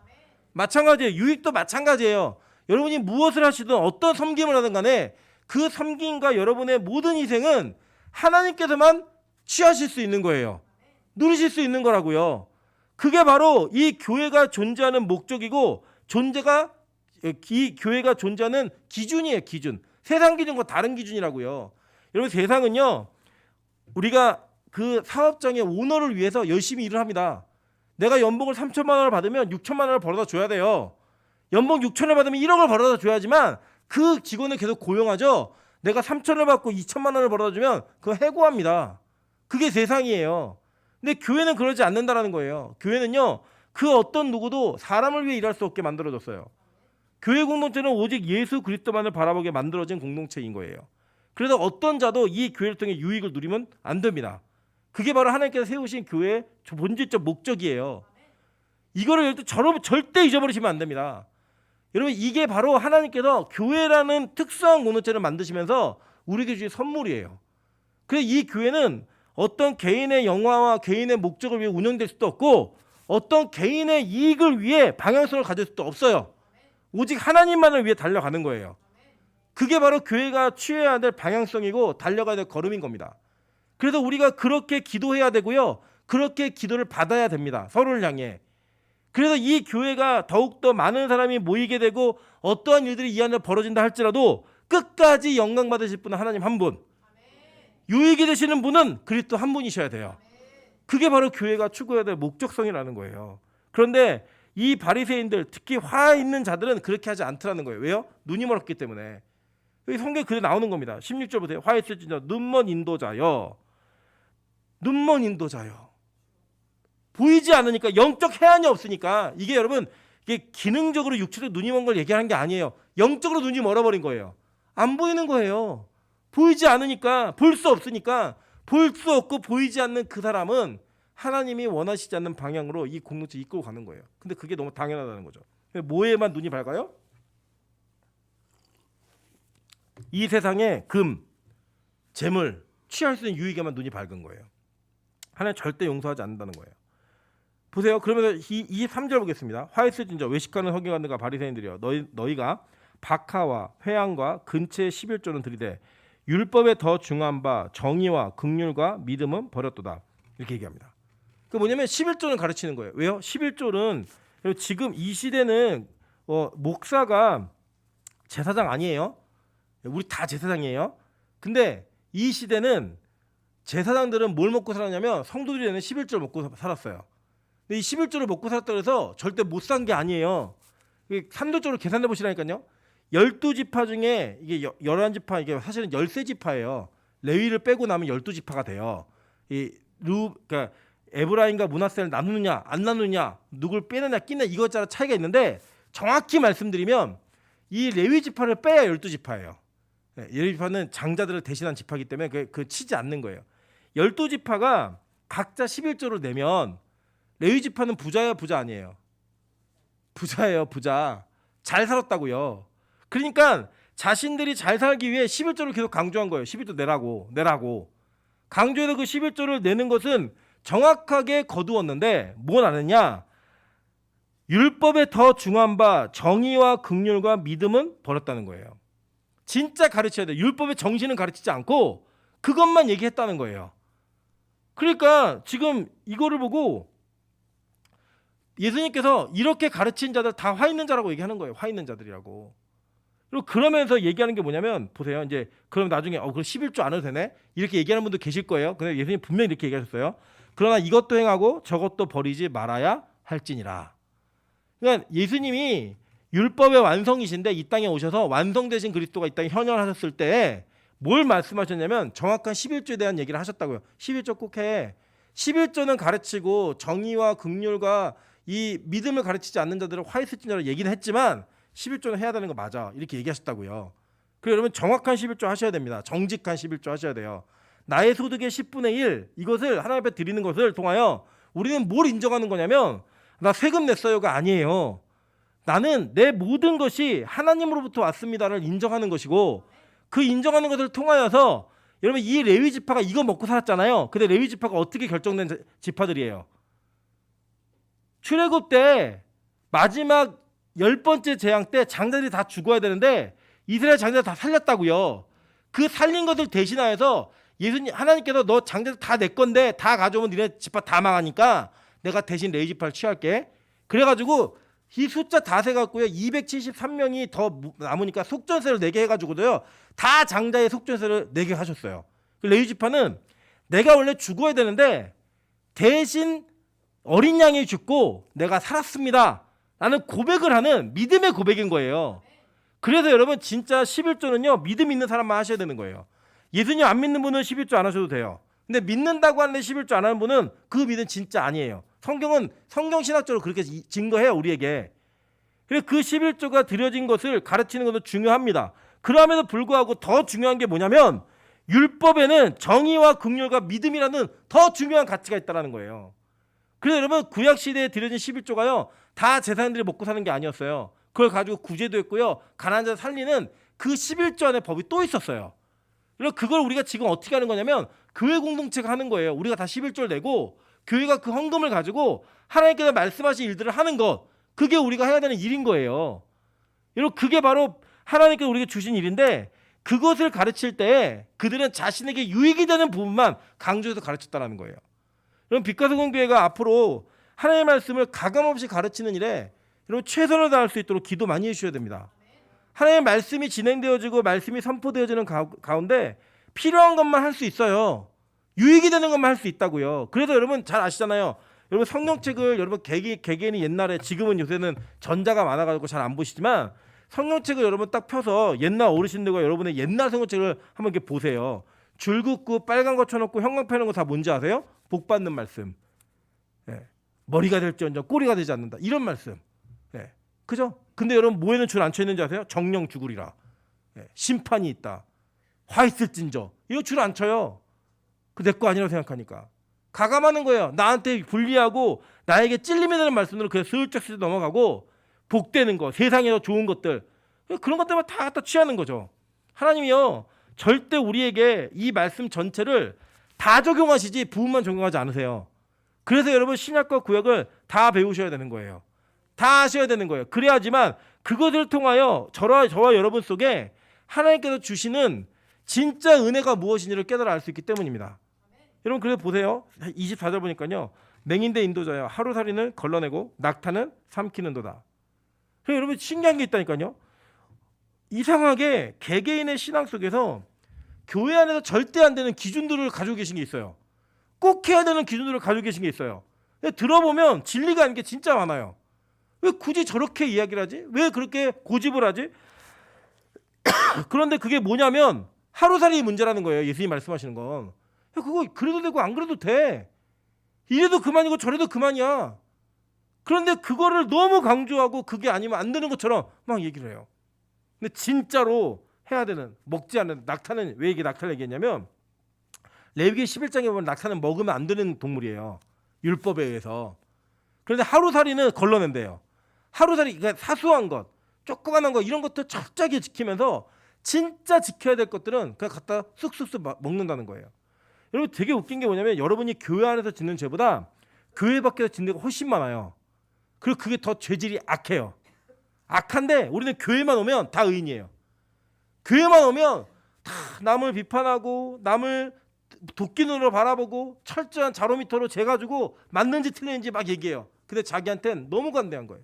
마찬가지예요. 유익도 마찬가지예요. 여러분이 무엇을 하시든 어떤 섬김을 하든 간에 그 섬김과 여러분의 모든 희생은 하나님께서만 취하실 수 있는 거예요. 누리실 수 있는 거라고요. 그게 바로 이 교회가 존재하는 목적이고 이 교회가 존재하는 기준이에요. 기준. 세상 기준과 다른 기준이라고요. 여러분, 세상은요, 우리가 그 사업장의 오너를 위해서 열심히 일을 합니다. 내가 연봉을 3천만 원을 받으면 6천만 원을 벌어다 줘야 돼요. 연봉 6천을 받으면 1억을 벌어다 줘야지만 그 직원을 계속 고용하죠. 내가 3천을 받고 2천만 원을 벌어다 주면 그거 해고합니다. 그게 세상이에요. 근데 교회는 그러지 않는다라는 거예요. 교회는요, 그 어떤 누구도 사람을 위해 일할 수 없게 만들어졌어요. 교회 공동체는 오직 예수 그리스도만을 바라보게 만들어진 공동체인 거예요. 그래서 어떤 자도 이 교회를 통해 유익을 누리면 안 됩니다. 그게 바로 하나님께서 세우신 교회의 본질적 목적이에요. 이거를 절대 잊어버리시면 안 됩니다. 여러분, 이게 바로 하나님께서 교회라는 특수한 공동체를 만드시면서 우리에게 주신 선물이에요. 그래서 이 교회는 어떤 개인의 영화와 개인의 목적을 위해 운영될 수도 없고 어떤 개인의 이익을 위해 방향성을 가질 수도 없어요. 오직 하나님만을 위해 달려가는 거예요. 그게 바로 교회가 취해야 될 방향성이고 달려가야 될 걸음인 겁니다. 그래서 우리가 그렇게 기도해야 되고요. 그렇게 기도를 받아야 됩니다. 서로를 향해. 그래서 이 교회가 더욱더 많은 사람이 모이게 되고 어떠한 일들이 이 안에 벌어진다 할지라도 끝까지 영광 받으실 분은 하나님 한 분, 유익이 되시는 분은 그리스도 한 분이셔야 돼요. 그게 바로 교회가 추구해야 될 목적성이라는 거예요. 그런데 이 바리새인들, 특히 화 있는 자들은 그렇게 하지 않더라는 거예요. 왜요? 눈이 멀었기 때문에. 여기 성경에 그래 나오는 겁니다. 16절 보세요. 화 있을지니라 눈먼 인도자여. 눈먼 인도자여. 보이지 않으니까, 영적 해안이 없으니까. 이게 여러분, 이게 기능적으로 육체적 눈이 먼 걸 얘기하는 게 아니에요. 영적으로 눈이 멀어버린 거예요. 안 보이는 거예요. 보이지 않으니까, 볼 수 없으니까. 볼 수 없고 보이지 않는 그 사람은 하나님이 원하시지 않는 방향으로 이 공동체 이끌고 가는 거예요. 근데 그게 너무 당연하다는 거죠. 뭐에만 눈이 밝아요? 이 세상에 금, 재물, 취할 수 있는 유익에만 눈이 밝은 거예요. 하나님 절대 용서하지 않는다는 거예요. 보세요. 그러면서 23절 보겠습니다. 화했을진저 외식하는 서기관들과 바리새인들이여 너희가 박하와 회양과 근체의 11조는 들이되 율법에 더 중한 바 정의와 긍휼과 믿음은 버렸도다. 이렇게 얘기합니다. 그 뭐냐면 11조는 가르치는 거예요. 왜요? 11조는 지금 이 시대는 목사가 제사장 아니에요. 우리 다 제사장이에요. 근데 이 시대는 제사장들은 뭘 먹고 살았냐면 성도들이 내는 11조를 먹고 살았어요. 근데 이 11조를 먹고 살았다고 해서 절대 못 산 게 아니에요. 3도조로 계산해 보시라니까요. 12지파 중에 이게 11지파, 이게 사실은 13지파예요. 레위를 빼고 나면 12지파가 돼요. 그러니까 에브라임과 므낫세를 나누느냐 안 나누느냐, 누굴 빼느냐 끼느냐 이것저것 차이가 있는데, 정확히 말씀드리면 이 레위 지파를 빼야 12지파예요. 레위 지파는 장자들을 대신한 지파이기 때문에 그 치지 않는 거예요. 12지파가 각자 11조를 내면 레위 지파는 부자예요, 부자 아니에요? 부자예요, 부자. 잘 살았다고요. 그러니까 자신들이 잘 살기 위해 11조를 계속 강조한 거예요. 11조 내라고. 강조해서 그 11조를 내는 것은 정확하게 거두었는데 뭐 나느냐? 율법에 더 중한 바 정의와 긍휼과 믿음은 버렸다는 거예요. 진짜 가르쳐야 돼. 율법의 정신은 가르치지 않고 그것만 얘기했다는 거예요. 그러니까 지금 이거를 보고 예수님께서 이렇게 가르친 자들 다 화 있는 자라고 얘기하는 거예요. 화 있는 자들이라고. 그리고 그러면서 얘기하는 게 뭐냐면, 보세요. 이제 그럼 나중에 그럼 11조 안 해도 되네? 이렇게 얘기하는 분도 계실 거예요. 근데 예수님 분명히 이렇게 얘기하셨어요. 그러나 이것도 행하고 저것도 버리지 말아야 할지니라. 그러니까 예수님이 율법의 완성이신데 이 땅에 오셔서 완성되신 그리스도가 이 땅에 현현하셨을 때 뭘 말씀하셨냐면 정확한 11조에 대한 얘기를 하셨다고요. 11조 꼭 해. 11조는 가르치고 정의와 긍휼과 이 믿음을 가르치지 않는 자들을 화이트진자로 얘기는 했지만 11조는 해야 되는 거 맞아. 이렇게 얘기하셨다고요. 그래서 여러분 정확한 11조 하셔야 됩니다. 정직한 11조 하셔야 돼요. 나의 소득의 10분의 1 이것을 하나님 앞에 드리는 것을 통하여 우리는 뭘 인정하는 거냐면, 나 세금 냈어요가 아니에요. 나는 내 모든 것이 하나님으로부터 왔습니다를 인정하는 것이고, 그 인정하는 것을 통하여서 여러분 이 레위 지파가 이거 먹고 살았잖아요. 근데 레위 지파가 어떻게 결정된 지파들이에요? 출애굽 때 마지막 10번째 재앙 때 장자들이 다 죽어야 되는데 이스라엘 장자들 다 살렸다고요. 그 살린 것을 대신하여서 예수님 하나님께서 너 장자들 다 내 건데 다 가져오면 니네 지파 다 망하니까 내가 대신 레위 지파를 취할게. 그래가지고 이 숫자 다 세갖고요 273명이 더 남으니까 속전세를 내게 해가지고도요 다 장자의 속전세를 내게 하셨어요. 레위 지파는 내가 원래 죽어야 되는데 대신 어린 양이 죽고 내가 살았습니다 라는 고백을 하는 믿음의 고백인 거예요. 그래서 여러분 진짜 11조는요 믿음 있는 사람만 하셔야 되는 거예요. 예수님 안 믿는 분은 11조 안 하셔도 돼요. 근데 믿는다고 하는데 11조 안 하는 분은 그 믿음 진짜 아니에요. 성경은 성경신학적으로 그렇게 증거해요 우리에게. 그래서 그 11조가 드려진 것을 가르치는 것도 중요합니다. 그럼에도 불구하고 더 중요한 게 뭐냐면 율법에는 정의와 긍휼과 믿음이라는 더 중요한 가치가 있다는 거예요. 그래서 여러분 구약시대에 드려진 11조가요 다 제사장들이 먹고 사는 게 아니었어요. 그걸 가지고 구제도 했고요. 가난한 자 살리는 그 11조 안에 법이 또 있었어요. 그래서 그걸 우리가 지금 어떻게 하는 거냐면 교회 공동체가 하는 거예요. 우리가 다 11조를 내고 교회가 그 헌금을 가지고 하나님께서 말씀하신 일들을 하는 것, 그게 우리가 해야 되는 일인 거예요. 여러분, 그게 바로 하나님께서 우리에게 주신 일인데, 그것을 가르칠 때 그들은 자신에게 유익이 되는 부분만 강조해서 가르쳤다는 거예요. 여러분, 빛과소금교회가 앞으로 하나님의 말씀을 가감없이 가르치는 일에 여러분 최선을 다할 수 있도록 기도 많이 해주셔야 됩니다. 하나님의 말씀이 진행되어지고 말씀이 선포되어지는 가운데 필요한 것만 할 수 있어요. 유익이 되는 것만 할 수 있다고요. 그래서 여러분 잘 아시잖아요. 여러분 성경책을 여러분 개개인이 옛날에, 지금은 요새는 전자가 많아가지고 잘 안 보시지만, 성경책을 여러분 딱 펴서 옛날 어르신들과 여러분의 옛날 성경책을 한번 이렇게 보세요. 줄 긋고 빨간 거 쳐놓고 형광 펴는 거 다 뭔지 아세요? 복 받는 말씀. 예. 머리가 될지언정 꼬리가 되지 않는다. 이런 말씀. 예. 그죠? 근데 여러분 뭐에는 줄 안 쳐 있는지 아세요? 정령 죽으리라. 예. 심판이 있다. 화 있을진저. 이거 줄 안 쳐요. 그 내 거 아니라고 생각하니까. 가감하는 거예요. 나한테 불리하고 나에게 찔림이 되는 말씀으로 그냥 슬쩍 넘어가고, 복되는 거, 세상에서 좋은 것들, 그런 것들만 다 갖다 취하는 거죠. 하나님이요 절대 우리에게 이 말씀 전체를 다 적용하시지 부분만 적용하지 않으세요. 그래서 여러분 신약과 구약을 다 배우셔야 되는 거예요. 다 하셔야 되는 거예요. 그래야지만 그것을 통하여 저와 여러분 속에 하나님께서 주시는 진짜 은혜가 무엇인지를 깨달아 알 수 있기 때문입니다. 여러분 그래서 보세요. 24절 보니까요. 맹인대 인도자여 하루살이는 걸러내고 낙타는 삼키는도다. 그래서 여러분 신기한 게 있다니까요. 이상하게 개개인의 신앙 속에서 교회 안에서 절대 안 되는 기준들을 가지고 계신 게 있어요. 꼭 해야 되는 기준들을 가지고 계신 게 있어요. 들어보면 진리가 아닌 게 진짜 많아요. 왜 굳이 저렇게 이야기를 하지? 왜 그렇게 고집을 하지? 그런데 그게 뭐냐면 하루살이 문제라는 거예요. 예수님 말씀하시는 건. 그거 그래도 되고 안 그래도 돼. 이래도 그만이고 저래도 그만이야. 그런데 그거를 너무 강조하고 그게 아니면 안 되는 것처럼 막 얘기를 해요. 근데 진짜로 해야 되는, 먹지 않는 낙타는, 왜 이게 낙타를 얘기했냐면 레위기 11장에 보면 낙타는 먹으면 안 되는 동물이에요. 율법에 의해서. 그런데 하루살이는 걸러낸대요. 하루살이, 그러니까 사소한 것, 조그만한 것, 이런 것들 철저하게 지키면서 진짜 지켜야 될 것들은 그냥 갖다 쑥쑥쑥 먹는다는 거예요. 여러분 되게 웃긴 게 뭐냐면 여러분이 교회 안에서 짓는 죄보다 교회 밖에서 짓는 데가 훨씬 많아요. 그리고 그게 더 죄질이 악해요. 악한데 우리는 교회만 오면 다 의인이에요. 교회만 오면 다 남을 비판하고 남을 도끼 눈으로 바라보고 철저한 자로미터로 재가지고 맞는지 틀린지 막 얘기해요. 근데 자기한테는 너무 관대한 거예요.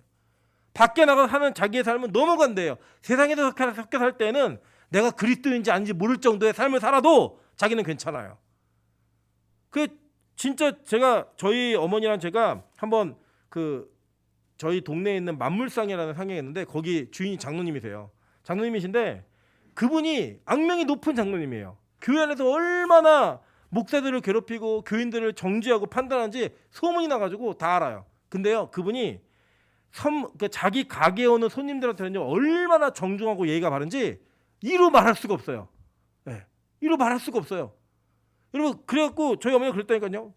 밖에 나가서 사는 자기의 삶은 너무 관대해요. 세상에서 섞여 살 때는 내가 그리스도인지 아닌지 모를 정도의 삶을 살아도 자기는 괜찮아요. 그 진짜 제가 저희 어머니랑 제가 한번 그 저희 동네에 있는 만물상이라는 상에 있는데 거기 주인이 장로님이세요. 장로님이신데 그분이 악명이 높은 장로님이에요. 교회 안에서 얼마나 목사들을 괴롭히고 교인들을 정죄하고 판단하는지 소문이 나가지고 다 알아요. 근데요 그분이 자기 가게에 오는 손님들한테는 얼마나 정중하고 예의가 바른지 이루 말할 수가 없어요. 네, 이루 말할 수가 없어요. 여러분 그래갖고 저희 어머니가 그랬다니까요.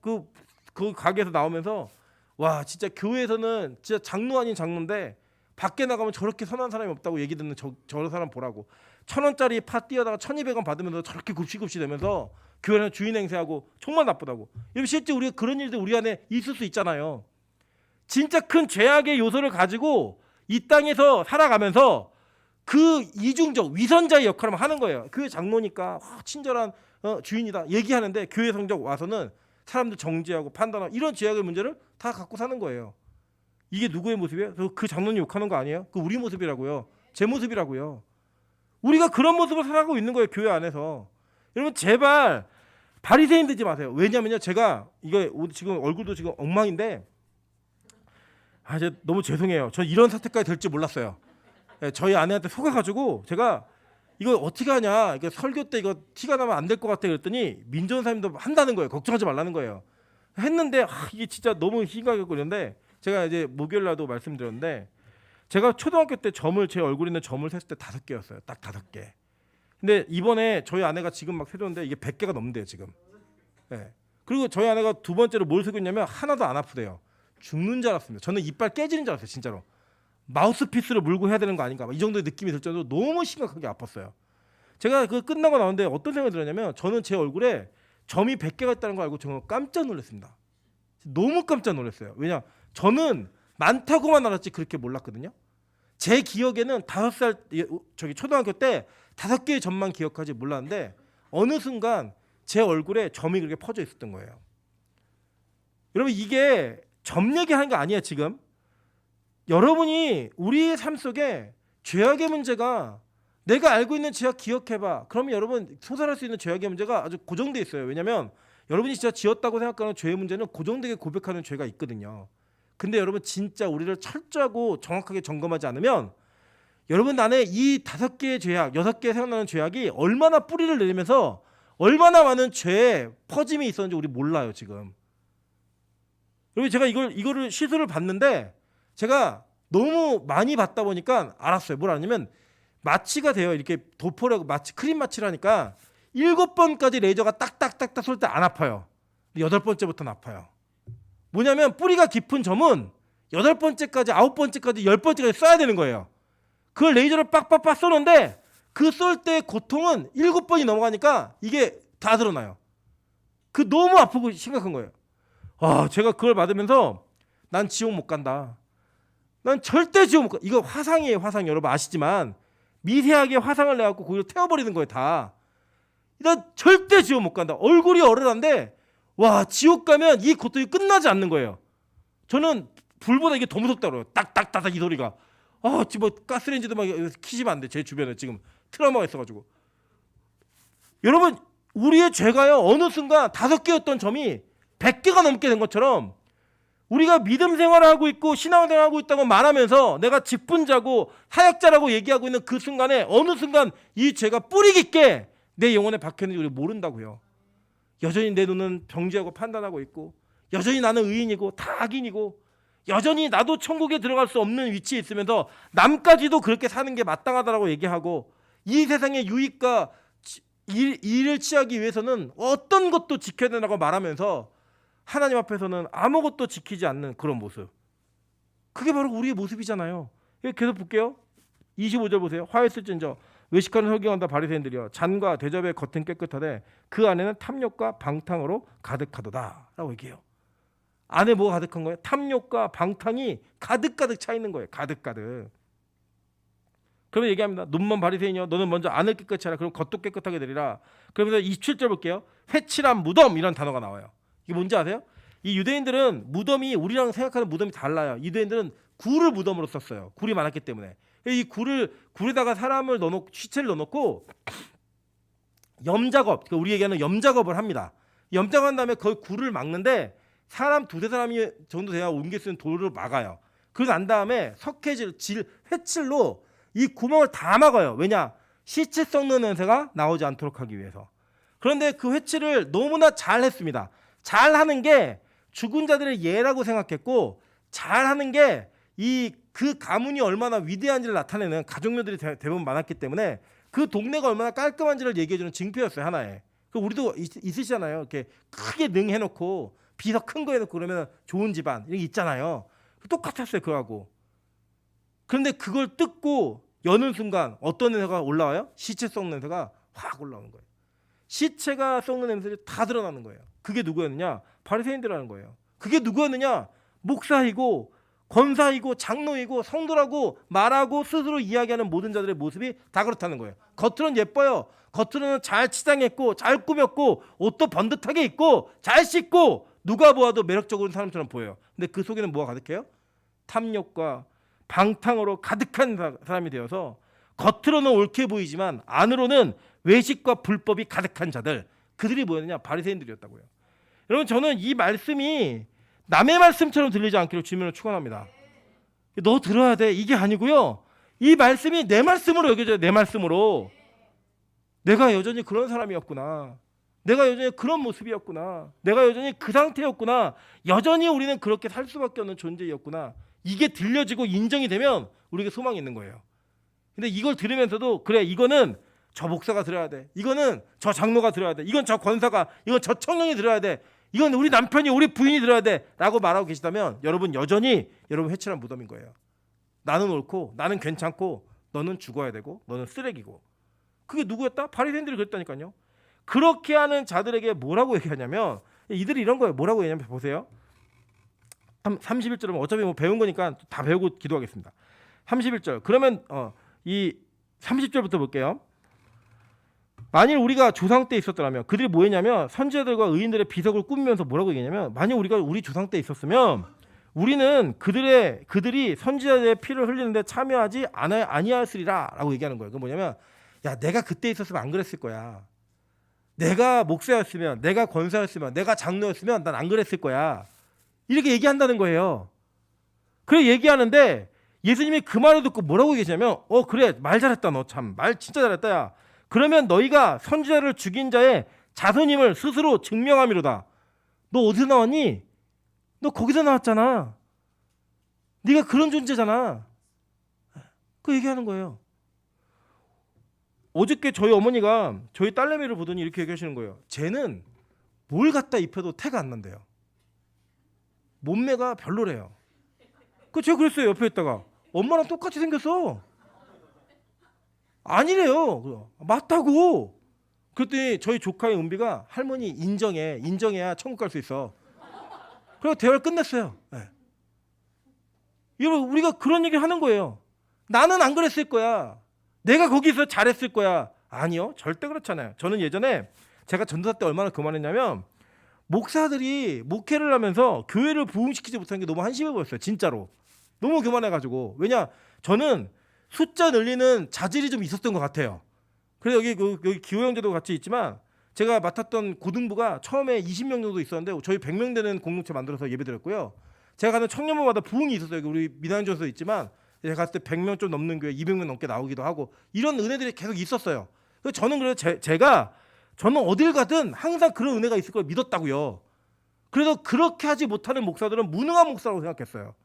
그 가게에서 나오면서 와 진짜 교회에서는 진짜 장로 아닌 장로인데 밖에 나가면 저렇게 선한 사람이 없다고 얘기 듣는 저 사람 보라고. 1,000원짜리 파 띄어다가 1,200원 받으면서 저렇게 굽시굽시 되면서 교회는 주인 행세하고 정말 나쁘다고. 여러분 실제 우리가 그런 일들 우리 안에 있을 수 있잖아요. 진짜 큰 죄악의 요소를 가지고 이 땅에서 살아가면서 그 이중적 위선자의 역할을 하는 거예요. 교회 장로니까 친절한 주인이다 얘기하는데 교회 성적 와서는 사람들 정죄하고 판단하고 이런 죄악의 문제를 다 갖고 사는 거예요. 이게 누구의 모습이에요? 그 장로님 욕하는 거 아니에요? 그 우리 모습이라고요. 제 모습이라고요. 우리가 그런 모습을 살아가고 있는 거예요. 교회 안에서. 여러분 제발 바리새인 되지 마세요. 왜냐면요 제가 이거 지금 얼굴도 지금 엉망인데 이제 너무 죄송해요. 저 이런 사태까지 될 줄 몰랐어요. 저희 아내한테 속아가지고 제가 이거 어떻게 하냐, 이거 설교 때 이거 티가 나면 안 될 것 같아 그랬더니 민전사님도 한다는 거예요. 걱정하지 말라는 거예요. 했는데 이게 진짜 너무 희가하고 그런데 제가 이제 목요일 날도 말씀드렸는데 제가 초등학교 때 점을 제 얼굴에 있는 점을 셌을 때 5개였어요. 딱 5개. 근데 이번에 저희 아내가 지금 막 세줬는데 이게 100개가 넘는데요 지금. 네. 그리고 저희 아내가 두 번째로 뭘 새겼냐면 하나도 안 아프대요. 죽는 줄 알았습니다. 저는 이빨 깨지는 줄 알았어요. 진짜로. 마우스피스를 물고 해야 되는 거 아닌가 이 정도의 느낌이 들 정도로 너무 심각하게 아팠어요. 제가 그 끝나고 나왔는데 어떤 생각이 들었냐면 저는 제 얼굴에 점이 100개가 있다는 걸 알고 정말 깜짝 놀랐습니다. 너무 깜짝 놀랐어요. 왜냐 저는 많다고만 알았지 그렇게 몰랐거든요. 제 기억에는 5살 초등학교 때 5개의 점만 기억하지 몰랐는데 어느 순간 제 얼굴에 점이 그렇게 퍼져 있었던 거예요. 여러분 이게 점 얘기하는 게 아니에요. 지금 여러분이 우리의 삶 속에 죄악의 문제가 내가 알고 있는 죄악 기억해봐. 그러면 여러분 소설할 수 있는 죄악의 문제가 아주 고정돼 있어요. 왜냐하면 여러분이 진짜 지었다고 생각하는 죄의 문제는 고정되게 고백하는 죄가 있거든요. 근데 여러분 진짜 우리를 철저하고 정확하게 점검하지 않으면 여러분 안에 이 5개의 죄악, 6개의 생각나는 죄악이 얼마나 뿌리를 내리면서 얼마나 많은 죄의 퍼짐이 있었는지 우리 몰라요 지금. 여러분 제가 이거를 시술을 봤는데 제가 너무 많이 봤다 보니까 알았어요. 뭘 아냐면 마취가 돼요. 이렇게 도포라고 마취 크림 마취를 하니까 7번까지 레이저가 딱딱딱딱 쏠 때 안 아파요. 8번째부터는 아파요. 뭐냐면 뿌리가 깊은 점은 8번째까지 9번째까지 10번째까지 쏴야 되는 거예요. 그 레이저를 빡빡빡 쏘는데 그 쏠 때 고통은 7번이 넘어가니까 이게 다 드러나요. 그 너무 아프고 심각한 거예요. 제가 그걸 받으면서 난 지옥 못 간다. 난 절대 지옥 못 가. 이거 화상이에요. 화상. 여러분 아시지만 미세하게 화상을 내갖고 거기를 태워버리는 거예요. 다. 난 절대 지옥 못 간다. 얼굴이 얼얼한데 와 지옥 가면 이 고통이 끝나지 않는 거예요. 저는 불보다 이게 더 무섭다고 그래요. 딱딱딱딱 이 소리가. 지금 뭐 가스레인지도 막 키시면 안 돼. 제 주변에 지금 트라우마가 있어가지고. 여러분 우리의 죄가요 어느 순간 5개였던 점이 100개가 넘게 된 것처럼 우리가 믿음 생활을 하고 있고 신앙생활을 하고 있다고 말하면서 내가 직분자고 사역자라고 얘기하고 있는 그 순간에 어느 순간 이 죄가 뿌리 깊게 내 영혼에 박혔는지 우리 모른다고요. 여전히 내 눈은 병지하고 판단하고 있고 여전히 나는 의인이고 다 악인이고 여전히 나도 천국에 들어갈 수 없는 위치에 있으면서 남까지도 그렇게 사는 게 마땅하다라고 얘기하고 이 세상의 유익과 일을 취하기 위해서는 어떤 것도 지켜야 된다고 말하면서 하나님 앞에서는 아무것도 지키지 않는 그런 모습. 그게 바로 우리의 모습이잖아요. 계속 볼게요. 25절 보세요. 화했을진저 외식하는 설교한다 바리새인들이여 잔과 대접의 겉은 깨끗하되 그 안에는 탐욕과 방탕으로 가득하도다 라고 얘기해요. 안에 뭐가 가득한 거예요? 탐욕과 방탕이 가득가득 차 있는 거예요. 가득가득. 그러면 얘기합니다. 눈먼 바리새인이여 너는 먼저 안을 깨끗이 하라. 그럼 겉도 깨끗하게 되리라. 그러면서 27절 볼게요. 회칠한 무덤 이런 단어가 나와요. 이게 뭔지 아세요? 이 유대인들은 무덤이 우리랑 생각하는 무덤이 달라요. 유대인들은 굴을 무덤으로 썼어요. 굴이 많았기 때문에. 이 굴에다가 사람을 넣어놓고 시체를 넣어놓고 염작업, 우리 얘기하는 염작업을 합니다. 염작한 다음에 거의 굴을 막는데 사람 2-3사람이 정도 돼야 옮길 수 있는 돌을 막아요. 그러고 난 다음에 회칠로 이 구멍을 다 막아요. 왜냐? 시체 썩는 냄새가 나오지 않도록 하기 위해서. 그런데 그 회칠을 너무나 잘 했습니다. 잘하는 게 죽은 자들의 예라고 생각했고 잘하는 게 그 가문이 얼마나 위대한지를 나타내는 가족묘들이 대부분 많았기 때문에 그 동네가 얼마나 깔끔한지를 얘기해주는 징표였어요. 하나에. 우리도 있으시잖아요. 이렇게 크게 능해놓고 비석 큰 거 해놓고 그러면 좋은 집안 이런 게 있잖아요. 똑같았어요. 그거하고. 그런데 그걸 뜯고 여는 순간 어떤 냄새가 올라와요? 시체 썩는 냄새가 확 올라오는 거예요. 시체가 썩는 냄새를 다 드러나는 거예요. 그게 누구였느냐? 바리새인들이라는 거예요. 그게 누구였느냐? 목사이고 권사이고 장로이고 성도라고 말하고 스스로 이야기하는 모든 자들의 모습이 다 그렇다는 거예요. 겉으로는 예뻐요. 겉으로는 잘 치장했고 잘 꾸몄고 옷도 번듯하게 입고 잘 씻고 누가 보아도 매력적인 사람처럼 보여요. 근데 그 속에는 뭐가 가득해요? 탐욕과 방탕으로 가득한 사람이 되어서 겉으로는 옳게 보이지만 안으로는 외식과 불법이 가득한 자들. 그들이 뭐였느냐? 바리새인들이었다고요. 여러분 저는 이 말씀이 남의 말씀처럼 들리지 않기를 주님으로 축원합니다. 너 들어야 돼. 이게 아니고요. 이 말씀이 내 말씀으로 여겨져요. 내 말씀으로. 내가 여전히 그런 사람이었구나. 내가 여전히 그런 모습이었구나. 내가 여전히 그 상태였구나. 여전히 우리는 그렇게 살 수밖에 없는 존재였구나. 이게 들려지고 인정이 되면 우리에게 소망이 있는 거예요. 근데 이걸 들으면서도 그래 이거는 저 목사가 들어야 돼. 이거는 저 장로가 들어야 돼. 이건 저 권사가, 이건 저 청년이 들어야 돼. 이건 우리 남편이 우리 부인이 들어야 돼 라고 말하고 계시다면 여러분 여전히 여러분 회칠한 무덤인 거예요. 나는 옳고 나는 괜찮고 너는 죽어야 되고 너는 쓰레기고. 그게 누구였다? 바리새인들이 그랬다니까요. 그렇게 하는 자들에게 뭐라고 얘기하냐면 이들이 이런 거예요. 뭐라고 얘기하냐면 보세요. 31절은 어차피 뭐 배운 거니까 다 배우고 기도하겠습니다. 31절. 그러면 이 30절부터 볼게요. 만일 우리가 조상 때 있었더라면 그들이 뭐 했냐면 선지자들과 의인들의 비석을 꾸미면서 뭐라고 얘기했냐면 만일 우리가 우리 조상 때 있었으면 우리는 그들이 선지자들의 피를 흘리는데 참여하지 아니하였으리라라고 얘기하는 거예요. 그 뭐냐면 야 내가 그때 있었으면 안 그랬을 거야. 내가 목사였으면 내가 권사였으면 내가 장로였으면 난 안 그랬을 거야. 이렇게 얘기한다는 거예요. 그래 얘기하는데 예수님이 그 말을 듣고 뭐라고 얘기하냐면 그래 말 잘했다 너 참 말 진짜 잘했다 야. 그러면 너희가 선지자를 죽인 자의 자손임을 스스로 증명함이로다. 너 어디서 나왔니? 너 거기서 나왔잖아. 네가 그런 존재잖아. 그 얘기하는 거예요. 어저께 저희 어머니가 저희 딸내미를 보더니 이렇게 얘기하시는 거예요. 쟤는 뭘 갖다 입혀도 태가 안 난대요. 몸매가 별로래요. 제가 그랬어요. 옆에 있다가 엄마랑 똑같이 생겼어. 아니래요. 맞다고. 그랬더니 저희 조카의 은비가 할머니 인정해야 천국 갈 수 있어. 그리고 대화를 끝냈어요. 네. 여러분 우리가 그런 얘기를 하는 거예요. 나는 안 그랬을 거야. 내가 거기서 잘했을 거야. 아니요. 절대 그렇잖아요. 저는 예전에 제가 전도사 때 얼마나 교만했냐면 목사들이 목회를 하면서 교회를 부흥시키지 못하는 게 너무 한심해 보였어요. 진짜로. 너무 교만해가지고. 왜냐 저는 숫자 늘리는 자질이 좀 있었던 것 같아요. 그래서 여기 기호 형제도 같이 있지만 제가 맡았던 고등부가 처음에 20명 정도 있었는데 저희 100명 되는 공동체 만들어서 예배드렸고요. 제가 가는 청년부마다 부흥이 있었어요. 우리 미나연조에서 있지만 제가 갔을 때 100명 좀 넘는 교회 200명 넘게 나오기도 하고 이런 은혜들이 계속 있었어요. 그래서 저는 그래서 저는 어딜 가든 항상 그런 은혜가 있을 걸 믿었다고요. 그래서 그렇게 하지 못하는 목사들은 무능한 목사라고 생각했어요.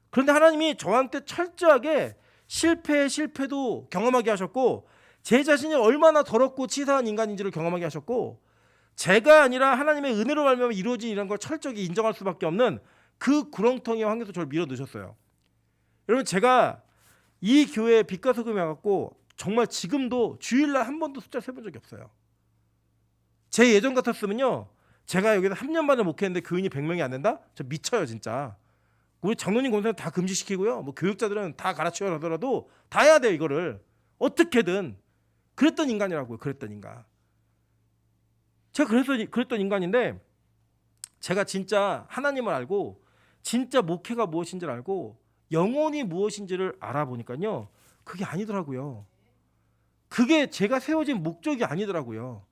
그런데 하나님이 저한테 철저하게 실패도 경험하게 하셨고 제 자신이 얼마나 더럽고 치사한 인간인지를 경험하게 하셨고 제가 아니라 하나님의 은혜로 말미암아 이루어진 이런 걸 철저히 인정할 수밖에 없는 그 구렁텅이 환경에서 저를 밀어 넣으셨어요. 여러분 제가 이 교회에 빛과 소금이 와갖고 정말 지금도 주일날 한 번도 숫자 세본 적이 없어요. 제 예전 같았으면요 제가 여기서 3년 만에 목회했는데 교인이 100명이 안 된다? 저 미쳐요 진짜. 우리 장로님 권사님 다 금지시키고요. 뭐 교육자들은 다 가르쳐야 하더라도 다 해야 돼요 이거를. 어떻게든. 그랬던 인간이라고요. 그랬던 인간. 제가 그랬던 인간인데 제가 진짜 하나님을 알고 진짜 목회가 무엇인지를 알고 영혼이 무엇인지를 알아보니까요. 그게 아니더라고요. 그게 제가 세워진 목적이 아니더라고요.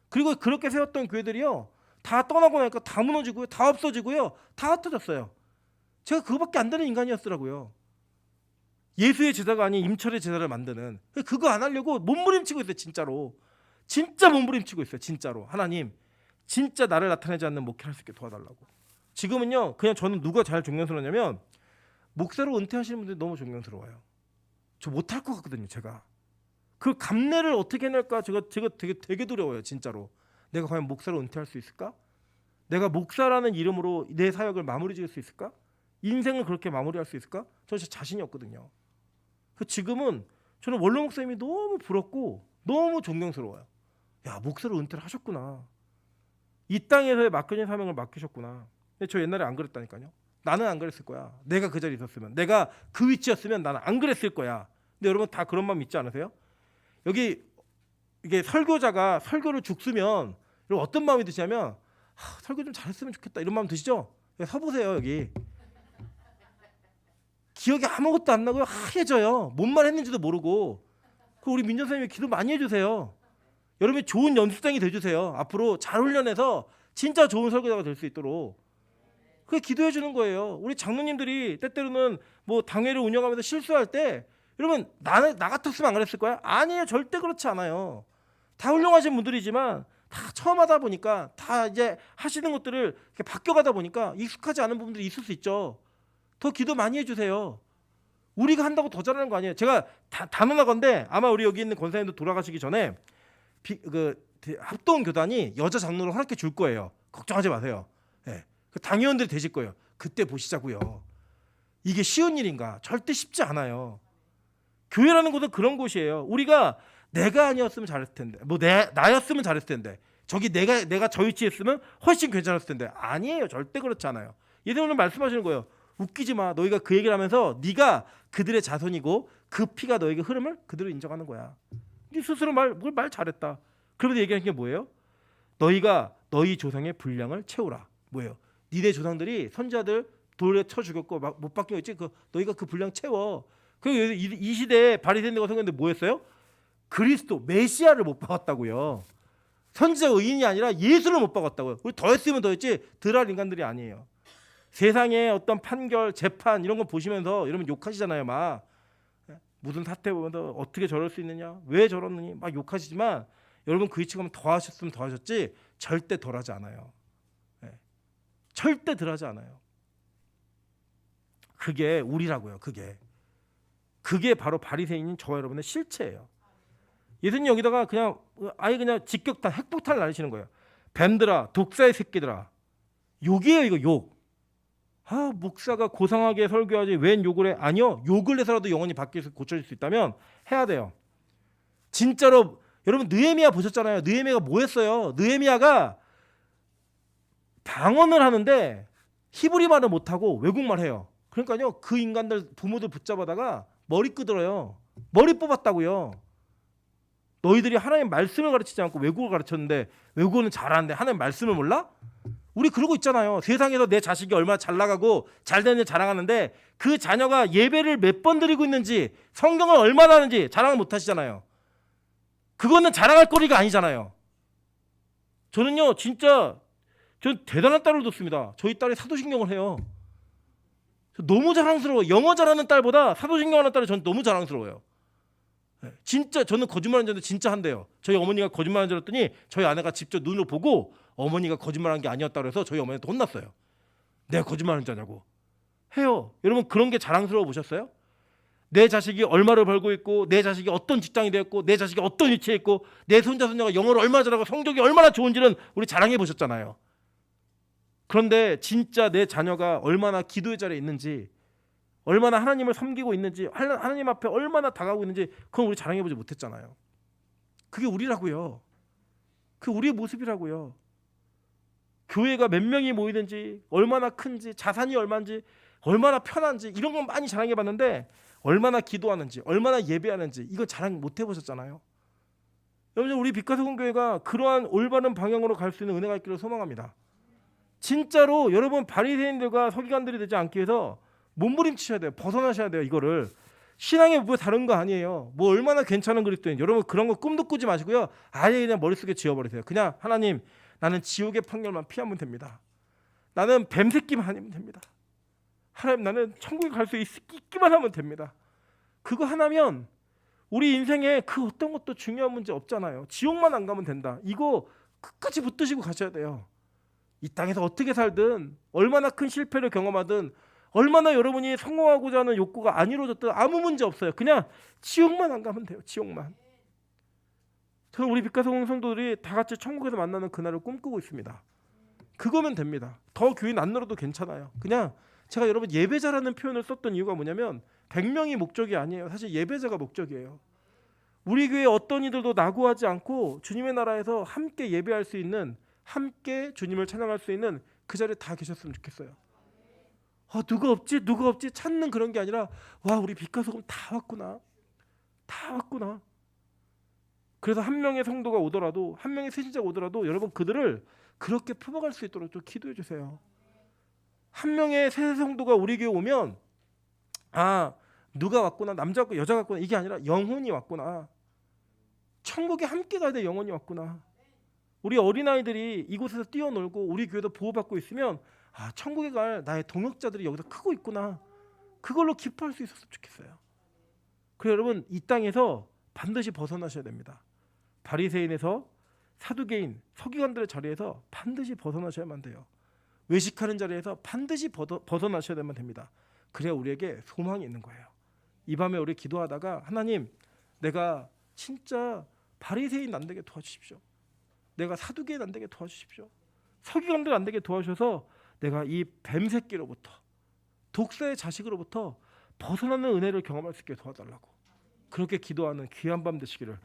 그리고 그렇게 세웠던 교회들이요. 다 떠나고 나니까 다 무너지고요. 다 없어지고요. 다 흩어졌어요. 제가 그거밖에 안 되는 인간이었더라고요. 예수의 제자가 아닌 임철의 제자를 만드는 그거 안 하려고 몸부림치고 있어요. 진짜로. 진짜 몸부림치고 있어요. 진짜로. 하나님 진짜 나를 나타내지 않는 목회를 할 수 있게 도와달라고. 지금은요. 그냥 저는 누가 잘 존경스러우냐면 목사로 은퇴하시는 분들이 너무 존경스러워요. 저 못할 것 같거든요. 제가. 그 감내를 어떻게 해낼까 제가 되게 두려워요. 진짜로. 내가 과연 목사로 은퇴할 수 있을까? 내가 목사라는 이름으로 내 사역을 마무리 지을 수 있을까? 인생을 그렇게 마무리할 수 있을까? 저는 진짜 자신이 없거든요. 지금은 저는 원로 목사님이 너무 부럽고 너무 존경스러워요. 야 목사로 은퇴를 하셨구나. 이 땅에서의 맡겨진 사명을 맡기셨구나. 근데 저 옛날에 안 그랬다니까요. 나는 안 그랬을 거야. 내가 그 자리에 있었으면. 내가 그 위치였으면 나는 안 그랬을 거야. 근데 여러분 다 그런 마음 있지 않으세요? 여기 이게 설교자가 설교를 죽쓰면 여러분 어떤 마음이 드시냐면 설교 좀 잘했으면 좋겠다 이런 마음 드시죠? 서보세요 여기. 기억이 아무것도 안 나고요. 하얘져요. 뭔 말 했는지도 모르고. 우리 민정 선생님이 기도 많이 해주세요. 여러분이 좋은 연습장이 돼주세요. 앞으로 잘 훈련해서 진짜 좋은 설교자가 될 수 있도록. 그게 기도해 주는 거예요. 우리 장로님들이 때때로는 뭐 당회를 운영하면서 실수할 때 여러분 나 같았으면 안 그랬을 거야? 아니에요. 절대 그렇지 않아요. 다 훌륭하신 분들이지만 다 처음 하다 보니까 다 이제 하시는 것들을 이렇게 바뀌어가다 보니까 익숙하지 않은 부분들이 있을 수 있죠. 더 기도 많이 해주세요. 우리가 한다고 더 잘하는 거 아니에요. 제가 단언하건데 아마 우리 여기 있는 권사님도 돌아가시기 전에 합동 교단이 여자 장로를 허락해 줄 거예요. 걱정하지 마세요. 네. 당회원들이 되실 거예요. 그때 보시자고요. 이게 쉬운 일인가? 절대 쉽지 않아요. 교회라는 곳은 그런 곳이에요. 우리가 내가 아니었으면 잘했을 텐데, 뭐 나였으면 잘했을 텐데, 저기 내가 저 위치에 있으면 훨씬 괜찮았을 텐데 아니에요. 절대 그렇지 않아요. 예수님 오늘 말씀하시는 거예요. 웃기지 마. 너희가 그 얘기를 하면서 네가 그들의 자손이고 그 피가 너에게 흐름을 그대로 인정하는 거야. 네 스스로 말 잘했다. 그러면서 얘기하는 게 뭐예요? 너희가 너희 조상의 분량을 채우라. 뭐예요? 니네 조상들이 선지자들 돌에 쳐 죽였고 막 못 박혀 있지. 너희가 그 분량 채워. 그리고 이 시대에 바리새인들과 성경들 뭐했어요? 그리스도 메시아를 못 박았다고요. 선지자 의인이 아니라 예수를 못 박았다고요. 우리 더했으면 더했지 덜할 인간들이 아니에요. 세상의 어떤 판결, 재판 이런 거 보시면서 여러분 욕하시잖아요. 막 무슨 사태 보면서 어떻게 저럴 수 있느냐, 왜 저러느니 막 욕하시지만 여러분 그 위치 가면 더 하셨으면 더 하셨지 절대 덜하지 않아요. 절대 덜하지 않아요. 그게 우리라고요. 그게 바로 바리새인인 저와 여러분의 실체예요. 예수님 여기다가 그냥 아예 그냥 직격탄, 핵폭탄을 날리시는 거예요. 뱀들아, 독사의 새끼들아. 욕이에요, 이거 욕. 목사가 고상하게 설교하지 웬 욕을 해? 아니요. 욕을 해서라도 영혼이 바뀌어서 고쳐질 수 있다면 해야 돼요. 진짜로 여러분 느헤미야 보셨잖아요. 느헤미야가 뭐 했어요? 느헤미야가 방언을 하는데 히브리 말을 못하고 외국말 해요. 그러니까요. 그 인간들 부모들 붙잡아다가 머리 끄들어요. 머리 뽑았다고요. 너희들이 하나님 말씀을 가르치지 않고 외국어를 가르쳤는데 외국어는 잘하는데 하나님 말씀을 몰라? 우리 그러고 있잖아요. 세상에서 내 자식이 얼마나 잘 나가고 잘 되는지 자랑하는데 그 자녀가 예배를 몇 번 드리고 있는지 성경을 얼마나 하는지 자랑을 못 하시잖아요. 그거는 자랑할 거리가 아니잖아요. 저는요 진짜 전 대단한 딸을 뒀습니다. 저희 딸이 사도신경을 해요. 너무 자랑스러워요. 영어 잘하는 딸보다 사도신경하는 딸이 전 너무 자랑스러워요. 진짜 저는 거짓말하는 줄 알았는데 진짜 한대요. 저희 어머니가 거짓말하는 줄 알았더니 저희 아내가 직접 눈으로 보고 어머니가 거짓말한 게 아니었다고 해서 저희 어머니한테 혼났어요. 내가 거짓말하는 줄 아냐고. 해요. 여러분 그런 게 자랑스러워 보셨어요? 내 자식이 얼마를 벌고 있고 내 자식이 어떤 직장이 되었고 내 자식이 어떤 위치에 있고 내 손자 손녀가 영어를 얼마나 잘하고 성적이 얼마나 좋은지는 우리 자랑해 보셨잖아요. 그런데 진짜 내 자녀가 얼마나 기도의 자리에 있는지 얼마나 하나님을 섬기고 있는지 하나님 앞에 얼마나 다가가고 있는지 그건 우리 자랑해보지 못했잖아요. 그게 우리라고요. 그 우리의 모습이라고요. 교회가 몇 명이 모이든지 얼마나 큰지 자산이 얼마인지 얼마나 편한지 이런 건 많이 자랑해봤는데 얼마나 기도하는지 얼마나 예배하는지 이거 자랑 못해보셨잖아요. 여러분 우리 빛과소금교회가 그러한 올바른 방향으로 갈 수 있는 은혜가 있기를 소망합니다. 진짜로 여러분 바리새인들과 서기관들이 되지 않기 위해서 몸부림치셔야 돼요. 벗어나셔야 돼요. 이거를 신앙에 뭐 다른 거 아니에요. 뭐 얼마나 괜찮은 그리스도인 여러분 그런 거 꿈도 꾸지 마시고요. 아예 그냥 머릿속에 지워버리세요. 그냥 하나님 나는 지옥의 판결만 피하면 됩니다. 나는 뱀새끼만 아니면 됩니다. 하나님 나는 천국에 갈 수 있기만 하면 됩니다. 그거 하나면 우리 인생에 그 어떤 것도 중요한 문제 없잖아요. 지옥만 안 가면 된다. 이거 끝까지 붙드시고 가셔야 돼요. 이 땅에서 어떻게 살든 얼마나 큰 실패를 경험하든 얼마나 여러분이 성공하고자 하는 욕구가 안 이루어졌든 아무 문제 없어요. 그냥 지옥만 안 가면 돼요. 지옥만. 저는 우리 빛과소금 성도들이 다 같이 천국에서 만나는 그날을 꿈꾸고 있습니다. 그거면 됩니다. 더 교인 안 늘어도 괜찮아요. 그냥 제가 여러분 예배자라는 표현을 썼던 이유가 뭐냐면 100명이 목적이 아니에요. 사실 예배자가 목적이에요. 우리 교회 어떤 이들도 낙오하지 않고 주님의 나라에서 함께 예배할 수 있는 함께 주님을 찬양할 수 있는 그 자리에 다 계셨으면 좋겠어요. 누가 없지 찾는 그런 게 아니라 와 우리 빛과소금 다 왔구나. 그래서 한 명의 성도가 오더라도 한 명의 세신자가 오더라도 여러분 그들을 그렇게 품어갈 수 있도록 좀 기도해 주세요. 한 명의 새 성도가 우리 교회 오면 누가 왔구나 남자 왔구나 여자 왔구나 이게 아니라 영혼이 왔구나. 천국에 함께 가야 돼. 영혼이 왔구나. 우리 어린아이들이 이곳에서 뛰어놀고 우리 교회도 보호받고 있으면 천국에 갈 나의 동역자들이 여기서 크고 있구나. 그걸로 기뻐할 수 있었으면 좋겠어요. 그래서 여러분 이 땅에서 반드시 벗어나셔야 됩니다. 바리새인에서 사두개인, 서기관들의 자리에서 반드시 벗어나셔야만 돼요. 외식하는 자리에서 반드시 벗어나셔야만 됩니다. 그래야 우리에게 소망이 있는 거예요. 이 밤에 우리 기도하다가 하나님 내가 진짜 바리새인 안 되게 도와주십시오. 내가 사두개인 안 되게 도와주십시오. 서기관들 안 되게 도와주셔서 내가 이 뱀새끼로부터 독사의 자식으로부터 벗어나는 은혜를 경험할 수 있게 도와달라고 그렇게 기도하는 귀한 밤 되시기를